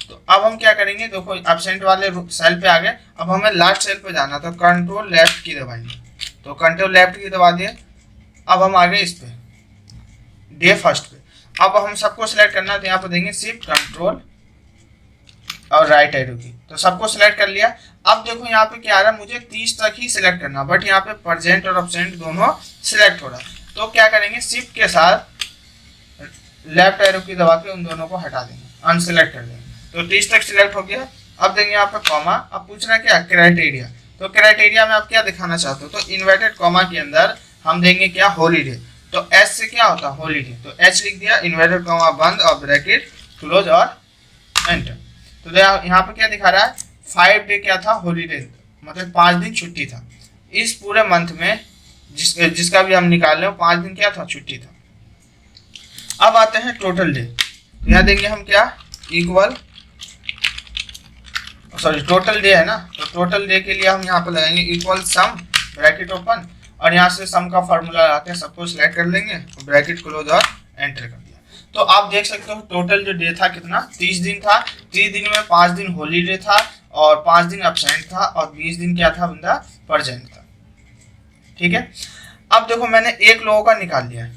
तो अब हम क्या करेंगे, देखो एब्सेंट वाले सेल पे आ गए। अब हमें लास्ट सेल पे जाना, तो कंट्रोल लेफ्ट की दबाएंगे। तो कंट्रोल लेफ्ट की दबा दिए। अब हम आ गए इस पे डे फर्स्ट पे। अब हम सबको सिलेक्ट करना है, तो यहाँ पे देंगे शिफ्ट कंट्रोल और राइट एरो की। तो सबको सिलेक्ट कर लिया। अब देखो यहाँ पे क्या आ रहा है, मुझे 30 तक ही सिलेक्ट करना, बट यहाँ पे प्रेजेंट और एब्सेंट दोनों सिलेक्ट हो रहा है। तो क्या करेंगे, शिफ्ट के साथ लेफ्ट एरो की दबा के उन दोनों को हटा देंगे, अनसिलेक्ट कर देंगे। तो 30 तक सिलेक्ट हो गया। अब देंगे यहाँ पे कॉमा। अब पूछना क्या, क्राइटेरिया। तो क्राइटेरिया में आप क्या दिखाना चाहते हो, तो इन्वर्टेड कॉमा के अंदर हम देंगे क्या, हॉलीडे। तो एच से क्या होता है, हॉलीडे। तो एच लिख दिया, इन्वर्टेड कॉमा बंद और ब्रैकेट क्लोज और एंटर। तो यहाँ पे क्या दिखा रहा है, 5 डे क्या था, हॉलीडे, मतलब 5 दिन छुट्टी था। इस पूरे मंथ में जिसका भी हम निकाल रहे हो 5 दिन क्या था, छुट्टी था। अब आते हैं टोटल डे। तो यहाँ देंगे हम क्या, इक्वल, सॉरी टोटल डे है ना, तो टोटल डे के लिए हम यहाँ पे लगाएंगे इक्वल सम ब्रैकेट ओपन और यहाँ से सम का फॉर्मूला आके सबको सिलेक्ट कर लेंगे, ब्रैकेट क्लोज और एंटर कर दिया। तो आप देख सकते हो टोटल जो डे था कितना, 30 दिन था। 30 दिन में 5 दिन हॉलीडे था और 5 दिन एब्सेंट था और 20 दिन क्या था, बंदा प्रेजेंट था। ठीक है। अब देखो मैंने एक लोगों का निकाल लिया,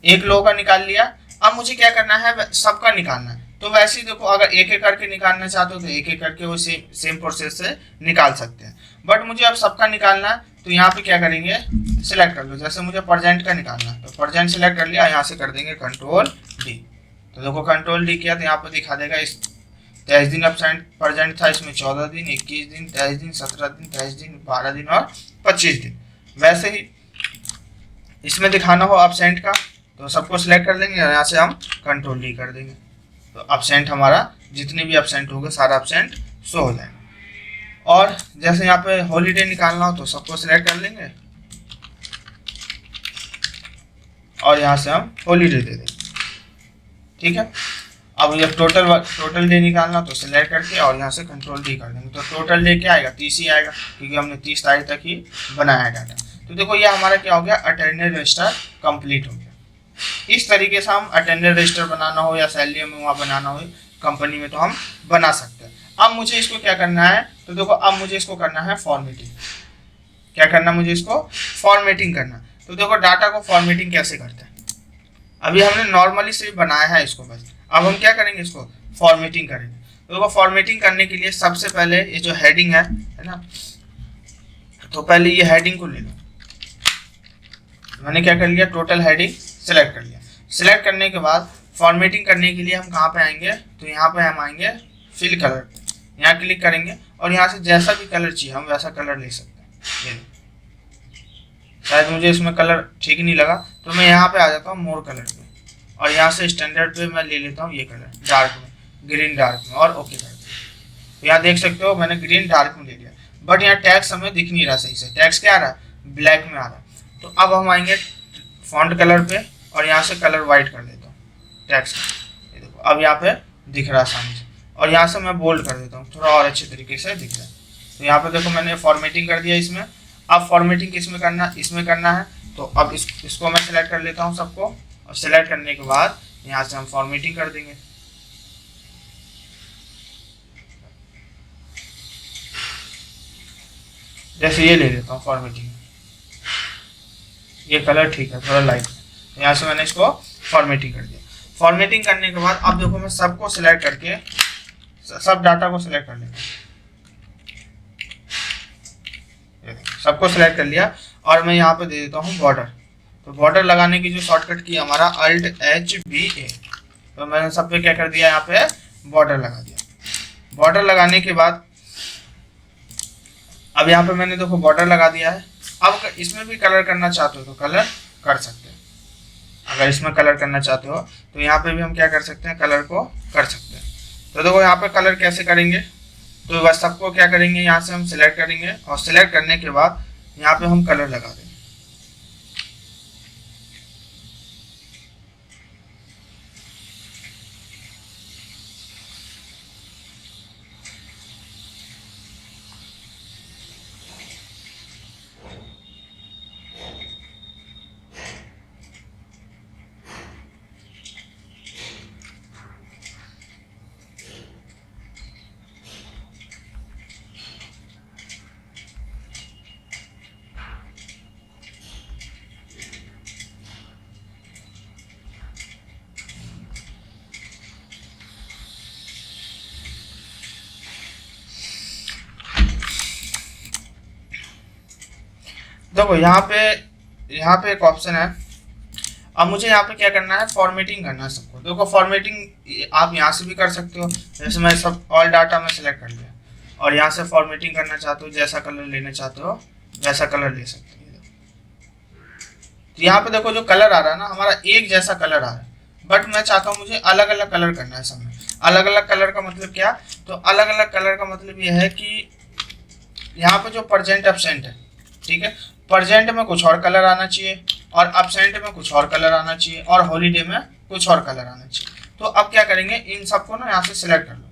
एक लोगों का निकाल लिया। अब मुझे क्या करना है, सबका निकालना है। तो वैसे ही देखो अगर एक एक करके निकालना चाहते हो तो एक एक करके वो सेम प्रोसेस से निकाल सकते हैं, बट मुझे अब सबका निकालना है। तो यहाँ पे क्या करेंगे, सिलेक्ट कर लो। जैसे मुझे प्रेजेंट का निकालना है तो प्रेजेंट सिलेक्ट कर लिया, यहाँ से कर देंगे कंट्रोल डी। तो देखो कंट्रोल डी किया तो यहाँ पे दिखा देगा इस 23 दिन एब्सेंट प्रेजेंट था, इसमें 14 दिन, 21 दिन, 23 दिन, 17 दिन, 23 दिन, 12 दिन और 25 दिन। वैसे ही इसमें दिखाना हो एब्सेंट का तो सबको सिलेक्ट कर लेंगे और यहाँ से हम कंट्रोल डी कर देंगे। तो एब्सेंट हमारा जितने भी एब्सेंट होंगे सारा एब्सेंट शो हो जाएगा। और जैसे यहाँ पे हॉलीडे निकालना हो तो सबको सिलेक्ट कर लेंगे और यहाँ से हम हॉलीडे दे देंगे। ठीक है। अब जब टोटल डे निकालना तो सिलेक्ट करके और यहाँ से कंट्रोल डी कर देंगे। तो टोटल डे क्या आएगा, 30 ही आएगा, क्योंकि हमने 30 तारीख तक ही बनाया है डाटा। तो देखो ये हमारा क्या हो गया, अटेंडेंस रजिस्टर कंप्लीट हो गया। इस तरीके से हम अटेंडेंस रजिस्टर बनाना हो या सैलरी में वहाँ बनाना हो कंपनी में तो हम बना सकते हैं। अब मुझे इसको क्या करना है, तो देखो अब मुझे इसको करना है फॉर्मेटिंग। क्या करना, मुझे इसको फॉर्मेटिंग करना। तो देखो डाटा को फॉर्मेटिंग कैसे करते हैं, अभी हमने नॉर्मली सिर्फ बनाया है इसको बस। अब हम क्या करेंगे, इसको फॉर्मेटिंग करेंगे। तो देखो फॉर्मेटिंग करने के लिए सबसे पहले ये जो हेडिंग है ना, तो पहले ये हेडिंग को ले लो। मैंने क्या कर लिया, टोटल हेडिंग सिलेक्ट कर लिया। सिलेक्ट करने के बाद फॉर्मेटिंग करने के लिए हम कहाँ पे आएंगे, तो यहाँ पे हम आएंगे फिल कलर पे, यहाँ क्लिक करेंगे और यहाँ से जैसा भी कलर चाहिए हम वैसा कलर ले सकते हैं। शायद मुझे इसमें कलर ठीक नहीं लगा तो मैं यहाँ पे आ जाता हूँ मोर कलर पे और यहाँ से स्टैंडर्ड पे मैं ले लेता हूँ ये कलर डार्क में, ग्रीन डार्क में, और ओके कर दिया। तो यहाँ देख सकते हो मैंने ग्रीन डार्क में ले लिया, बट यहाँ टैक्स हमें दिख नहीं रहा सही से, टैक्स क्या आ रहा है, ब्लैक में आ रहा है। तो अब हम आएंगे फॉन्ट कलर पे और यहाँ से कलर वाइट कर देता हूँ टैक्स का। ये देखो अब यहाँ पे दिख रहा है सामने से, और यहाँ से मैं बोल्ड कर देता हूँ, थोड़ा और अच्छे तरीके से दिख रहा है। तो यहाँ पे देखो मैंने फॉर्मेटिंग कर दिया इसमें। अब फॉर्मेटिंग किसमें करना, इसमें करना है। तो अब इसको मैं सिलेक्ट कर लेता हूँ सबको, और सिलेक्ट करने के बाद यहाँ से हम फॉर्मेटिंग कर देंगे। जैसे ये ले लेता हूँ फॉर्मेटिंग, ये कलर ठीक है थोड़ा लाइट, यहाँ से मैंने इसको फॉर्मेटिंग कर दिया। फॉर्मेटिंग करने के बाद अब देखो मैं सबको सिलेक्ट करके सब डाटा को सिलेक्ट कर लेता हूँ, सबको सिलेक्ट कर लिया और मैं यहाँ पे दे देता हूँ बॉर्डर। तो बॉर्डर लगाने की जो शॉर्टकट की हमारा Alt+H+B+A, तो मैंने सब पे क्या कर दिया, यहाँ पे बॉर्डर लगा दिया। बॉर्डर लगाने के बाद अब यहाँ पे मैंने देखो बॉर्डर लगा दिया है। अब इसमें भी कलर करना चाहते हो तो कलर कर सकते हैं। अगर इसमें कलर करना चाहते हो तो यहाँ पे भी हम क्या कर सकते हैं, कलर को कर सकते हैं। तो देखो यहाँ पे कलर कैसे करेंगे, तो बस सबको क्या करेंगे, यहाँ से हम सिलेक्ट करेंगे और सिलेक्ट करने के बाद यहाँ पे हम कलर लगा देंगे। देखो यहाँ पे एक ऑप्शन है। अब मुझे यहाँ पे क्या करना है, फॉर्मेटिंग करना है सबको। देखो फॉर्मेटिंग आप यहाँ से भी कर सकते हो, जैसे मैं सब ऑल डाटा में सेलेक्ट कर लिया और यहाँ से फॉर्मेटिंग करना चाहते हो, जैसा कलर लेना चाहते हो वैसा कलर ले सकते हो। तो यहाँ पे देखो जो कलर आ रहा है ना, हमारा एक जैसा कलर आ रहा है, बट मैं चाहता हूँ मुझे अलग अलग कलर करना है सब में। अलग अलग कलर का मतलब क्या, तो अलग अलग कलर का मतलब ये है कि यहाँ पे जो प्रेजेंट एब्सेंट है, ठीक है, प्रेजेंट में कुछ और कलर आना चाहिए और एब्सेंट में कुछ और कलर आना चाहिए और हॉलीडे में कुछ और कलर आना चाहिए। तो अब क्या करेंगे, इन सबको ना यहाँ से सिलेक्ट कर लो,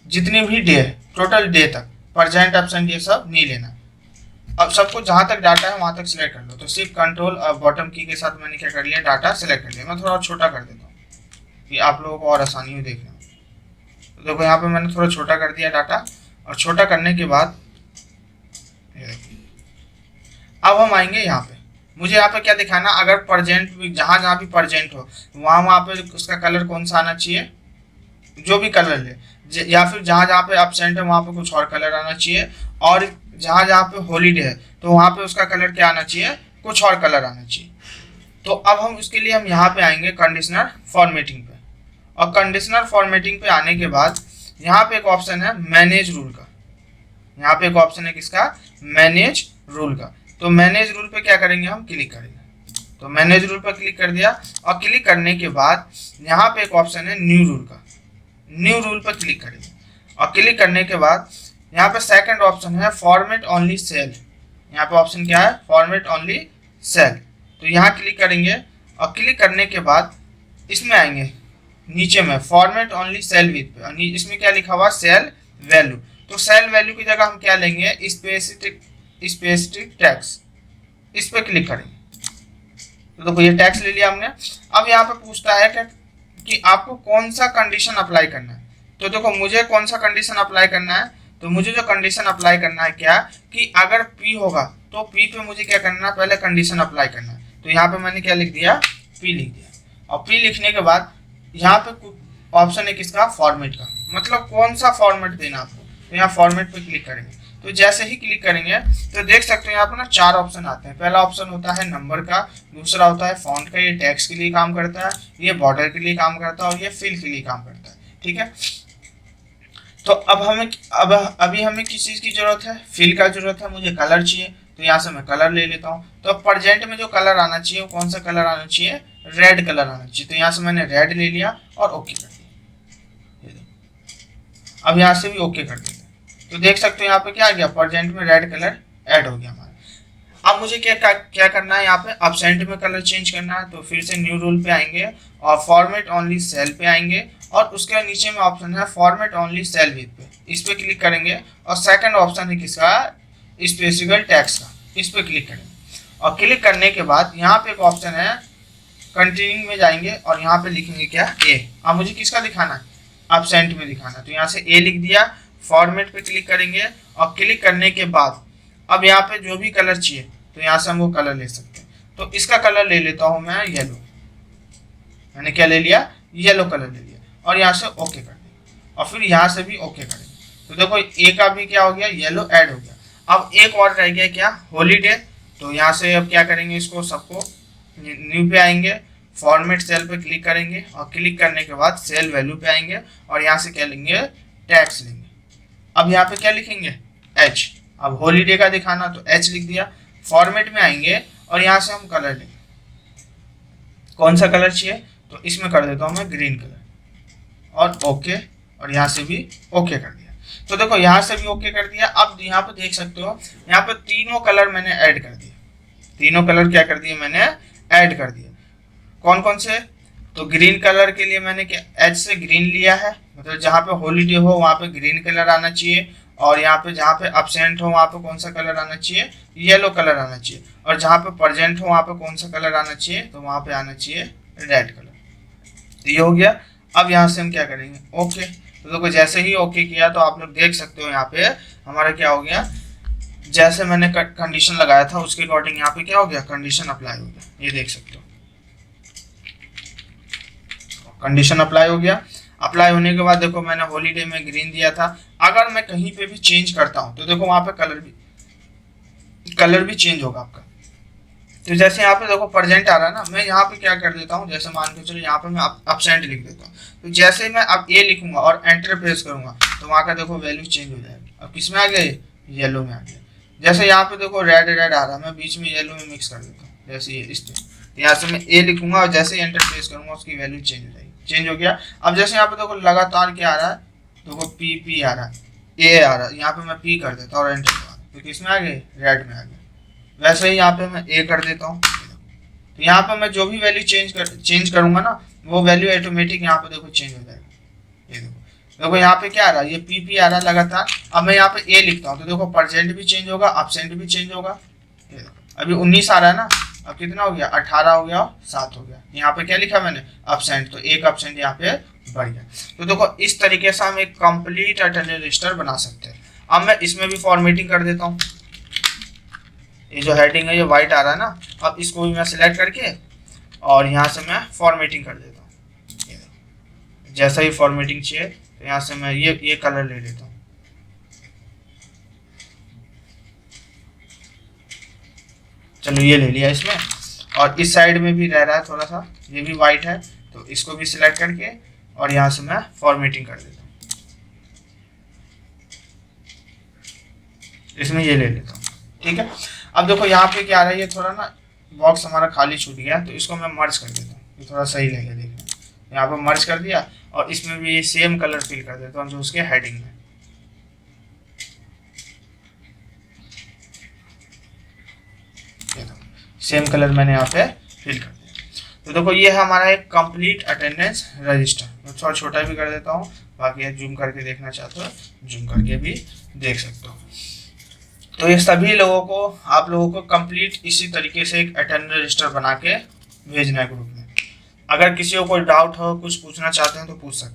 जितनी भी डे है टोटल डे तक, प्रेजेंट एब्सेंट ये सब नहीं लेना। अब सबको जहां तक डाटा है वहां तक सिलेक्ट कर लो। तो सिर्फ कंट्रोल और बॉटम की के साथ मैंने क्या कर लिया, डाटा सिलेक्ट कर लिया। मैं थोड़ा छोटा कर देता हूँ कि आप लोगों को और आसानी हो देखने में। तो देखो यहाँ पे मैंने थोड़ा छोटा कर दिया डाटा, और छोटा करने के बाद अब हम आएंगे यहाँ पे। मुझे यहाँ पे क्या दिखाना, अगर प्रेजेंट जहाँ जहाँ भी प्रेजेंट हो वहाँ पे उसका कलर कौन सा आना चाहिए, जो भी कलर ले, या फिर जहाँ जहाँ पे एब्सेंट है वहाँ पे कुछ और कलर आना चाहिए, और जहाँ जहाँ पे हॉलीडे है तो वहाँ पे उसका कलर क्या आना चाहिए, कुछ और कलर आना चाहिए। तो अब हम उसके लिए हम यहाँ पे आएंगे कंडीशनर फॉर्मेटिंग पे, और कंडीशनर फॉर्मेटिंग पे आने के बाद यहाँ पे एक ऑप्शन है मैनेज रूल का। यहाँ पे एक ऑप्शन है किसका, मैनेज रूल का। तो मैनेज रूल पे क्या करेंगे, हम क्लिक करेंगे। तो मैनेज रूल पर क्लिक कर दिया, और क्लिक करने के बाद यहाँ पे एक ऑप्शन है न्यू रूल का। न्यू रूल पर क्लिक करेंगे, और क्लिक करने के बाद यहाँ पे सेकंड ऑप्शन है फॉर्मेट ओनली सेल। यहाँ पे ऑप्शन क्या है, फॉर्मेट ओनली सेल। तो यहाँ क्लिक करेंगे, और क्लिक करने के बाद इसमें आएंगे नीचे में फॉर्मेट ओनली सेल विथ पे, और इसमें क्या लिखा हुआ, सेल वैल्यू। तो सेल वैल्यू की जगह हम क्या लेंगे, स्पेसिफिक टैक्स, इस पे क्लिक करेंगे। तो देखो ये टैक्स ले लिया हमने। अब यहाँ पे पूछता है कि आपको कौन सा कंडीशन अप्लाई करना है। तो देखो मुझे कौन सा कंडीशन अप्लाई करना है, तो मुझे जो कंडीशन अप्लाई करना है क्या, कि अगर P होगा तो P पे मुझे क्या करना है, पहले कंडीशन अप्लाई करना है। तो यहाँ पे मैंने क्या लिख दिया, P लिख दिया, और P लिखने के बाद यहाँ पे ऑप्शन है किसका, फॉर्मेट का, मतलब कौन सा फॉर्मेट देना आपको। तो यहाँ फॉर्मेट पे क्लिक करेंगे। तो जैसे ही क्लिक करेंगे तो देख सकते हो यहाँ पर ना 4 ऑप्शन आते हैं। पहला ऑप्शन होता है नंबर का, दूसरा होता है फॉन्ट का, ये टेक्स्ट के लिए काम करता है, ये बॉर्डर के लिए काम करता है, और ये फिल के लिए काम करता है, ठीक है। तो अभी हमें किस चीज़ की जरूरत है, फिल का जरूरत है, मुझे कलर चाहिए। तो यहाँ से मैं कलर ले लेता हूँ। तो प्रेजेंट में जो कलर आना चाहिए वो कौन सा कलर आना चाहिए, रेड कलर आना चाहिए। तो यहाँ से मैंने रेड ले लिया और ओके कर दिया। अब यहाँ से भी ओके कर देते हैं। तो देख सकते हो यहाँ पे क्या आ गया, प्रेजेंट में रेड कलर ऐड हो गया हमारा। अब मुझे क्या करना है, यहाँ पे एब्सेंट में कलर चेंज करना है। तो फिर से न्यू रूल पे आएंगे और फॉर्मेट ओनली सेल पे आएंगे, और उसके नीचे में ऑप्शन है फॉर्मेट ओनली सेल विथ पे, इस पे क्लिक करेंगे। और सेकंड ऑप्शन है किसका, स्पेसिफिक टैक्स का, इस पे क्लिक करेंगे। और क्लिक करने के बाद यहाँ पे एक ऑप्शन है कंटिन्यू में जाएंगे, और यहाँ पे लिखेंगे क्या, ए। अब मुझे किसका दिखाना है, एब्सेंट में दिखाना है। तो यहाँ से ए लिख दिया, फॉर्मेट पे क्लिक करेंगे, और क्लिक करने के बाद अब यहाँ पे जो भी कलर चाहिए तो यहाँ से हम वो कलर ले सकते हैं। तो इसका कलर ले लेता हूँ मैं येलो। मैंने क्या ले लिया, येलो कलर ले लिया, और यहाँ से ओके कर दिया, और फिर यहाँ से भी ओके करेंगे। तो देखो ए का भी क्या हो गया, येलो ऐड हो गया। अब एक और रह गया क्या, हॉलीडे। तो यहाँ से अब क्या करेंगे, इसको सबको न्यू पे आएंगे, फॉर्मेट सेल पे क्लिक करेंगे और क्लिक करने के बाद सेल वैल्यू पे आएंगे और यहाँ से क्या लेंगे, टैक्स लेंगे। अब यहाँ पे क्या लिखेंगे, एच। अब हॉलीडे का दिखाना तो एच लिख दिया। फॉर्मेट में आएंगे और यहाँ से हम कलर लेंगे, कौन सा कलर चाहिए, तो इसमें कर देता हूँ मैं ग्रीन कलर और ओके, और यहाँ से भी ओके कर दिया। तो देखो यहाँ से भी ओके कर दिया। अब यहाँ पे देख सकते हो, यहाँ पे तीनों कलर मैंने ऐड कर दिए, तीनों कलर क्या कर दिए, मैंने ऐड कर दिए। कौन कौन से, तो ग्रीन कलर के लिए मैंने क्या एच से ग्रीन लिया है, मतलब जहाँ पे हॉलीडे हो वहाँ पे ग्रीन कलर आना चाहिए, और यहाँ पे जहाँ पे अब्सेंट हो वहाँ पे कौन सा कलर आना चाहिए, येलो कलर आना चाहिए, और जहाँ पे प्रेजेंट हो वहाँ पे कौन सा कलर आना चाहिए, तो वहाँ पे आना चाहिए रेड कलर। तो ये हो गया। अब यहाँ से हम क्या करेंगे, ओके। तो देखो जैसे ही ओके किया तो आप लोग देख सकते हो यहाँ पे हमारा क्या हो गया, जैसे मैंने कंडीशन लगाया था उसके अकॉर्डिंग यहाँ पे क्या हो गया, कंडीशन अप्लाई हो गया। ये देख सकते हो कंडीशन अप्लाई हो गया। अप्लाई होने के बाद देखो मैंने हॉलीडे में ग्रीन दिया था। अगर मैं कहीं पे भी चेंज करता हूँ तो देखो वहाँ पे कलर भी चेंज होगा आपका। तो जैसे यहाँ पे देखो प्रेजेंट आ रहा है ना, मैं यहाँ पे क्या कर देता हूँ, जैसे मान के चलो यहाँ पे मैं अब्सेंट लिख देता हूँ। तो जैसे ही मैं अब ए लिखूंगा और एंटर प्रेस करूंगा तो वहाँ का देखो वैल्यू चेंज हो जाएगा। अब किस में आ गए, येलो में आ गया। जैसे यहाँ पे देखो रेड रेड आ रहा है, मैं बीच में येलो में मिक्स कर देता हूँ, जैसे ये इस तो यहाँ से मैं ए लिखूंगा और जैसे ही एंटर प्रेस करूंगा उसकी वैल्यू चेंज हो जाएगी। चेंज हो गया। अब जैसे यहाँ पे देखो लगातार क्या आ रहा है, देखो पी पी आ रहा है, ए आ रहा है, यहाँ पे मैं पी कर देता हूँ और एंटर दबा, तो किस में आ गए, रेड में आ गए। वैसे ही यहाँ पे मैं ए कर देता हूँ, तो यहाँ पे मैं जो भी वैल्यू चेंज करूंगा ना वो वैल्यू ऑटोमेटिक यहाँ पे देखो चेंज हो जाएगा। ये देखो यहाँ पे क्या आ रहा है, ये पी पी आ रहा है लगातार। अब मैं यहाँ पे ए लिखता हूँ तो देखो प्रेजेंट भी चेंज होगा, अब्सेंट भी चेंज होगा। ये देखो अभी 19 आ रहा है ना, अब कितना हो गया, 18 हो गया, 7 हो गया। यहाँ पे क्या लिखा मैंने, अब्सेंट, तो एक अब्सेंट यहाँ पे बढ़ गया। तो देखो इस तरीके से हम एक कंप्लीट अटेंडेंस रजिस्टर बना सकते हैं। अब मैं इसमें भी फॉर्मेटिंग कर देता हूँ। ये जो हेडिंग है ये व्हाइट आ रहा है ना, अब इसको भी मैं सिलेक्ट करके और यहाँ से मैं फॉर्मेटिंग कर देता हूँ। जैसा ही फॉर्मेटिंग चाहिए तो यहाँ से मैं ये कलर ले लेता हूँ। चलो ये ले लिया इसमें, और इस साइड में भी रह रहा है थोड़ा सा, ये भी वाइट है, तो इसको भी सिलेक्ट करके और यहाँ से मैं फॉर्मेटिंग कर देता हूँ। इसमें ये ले लेता हूँ, ठीक है। अब देखो यहाँ पे क्या आ रहा है, ये थोड़ा ना बॉक्स हमारा खाली छूट गया, तो इसको मैं मर्ज कर देता हूँ, ये थोड़ा सही लगेगा देखने। यहाँ पे मर्ज कर दिया और इसमें भी ये सेम कलर फिल कर देता हूँ जो उसके हेडिंग में। सेम कलर मैंने यहाँ पे फिल कर दिया। तो देखो ये है हमारा एक कंप्लीट अटेंडेंस रजिस्टर। मैं थोड़ा छोटा भी कर देता हूँ, बाकी जूम करके देखना चाहते हो जूम करके भी देख सकते हो। तो ये सभी लोगों को, आप लोगों को कंप्लीट इसी तरीके से एक अटेंडेंस रजिस्टर बना के भेजना है ग्रुप में। अगर किसी को कोई डाउट हो, कुछ पूछना चाहते हैं तो पूछ सकते हैं।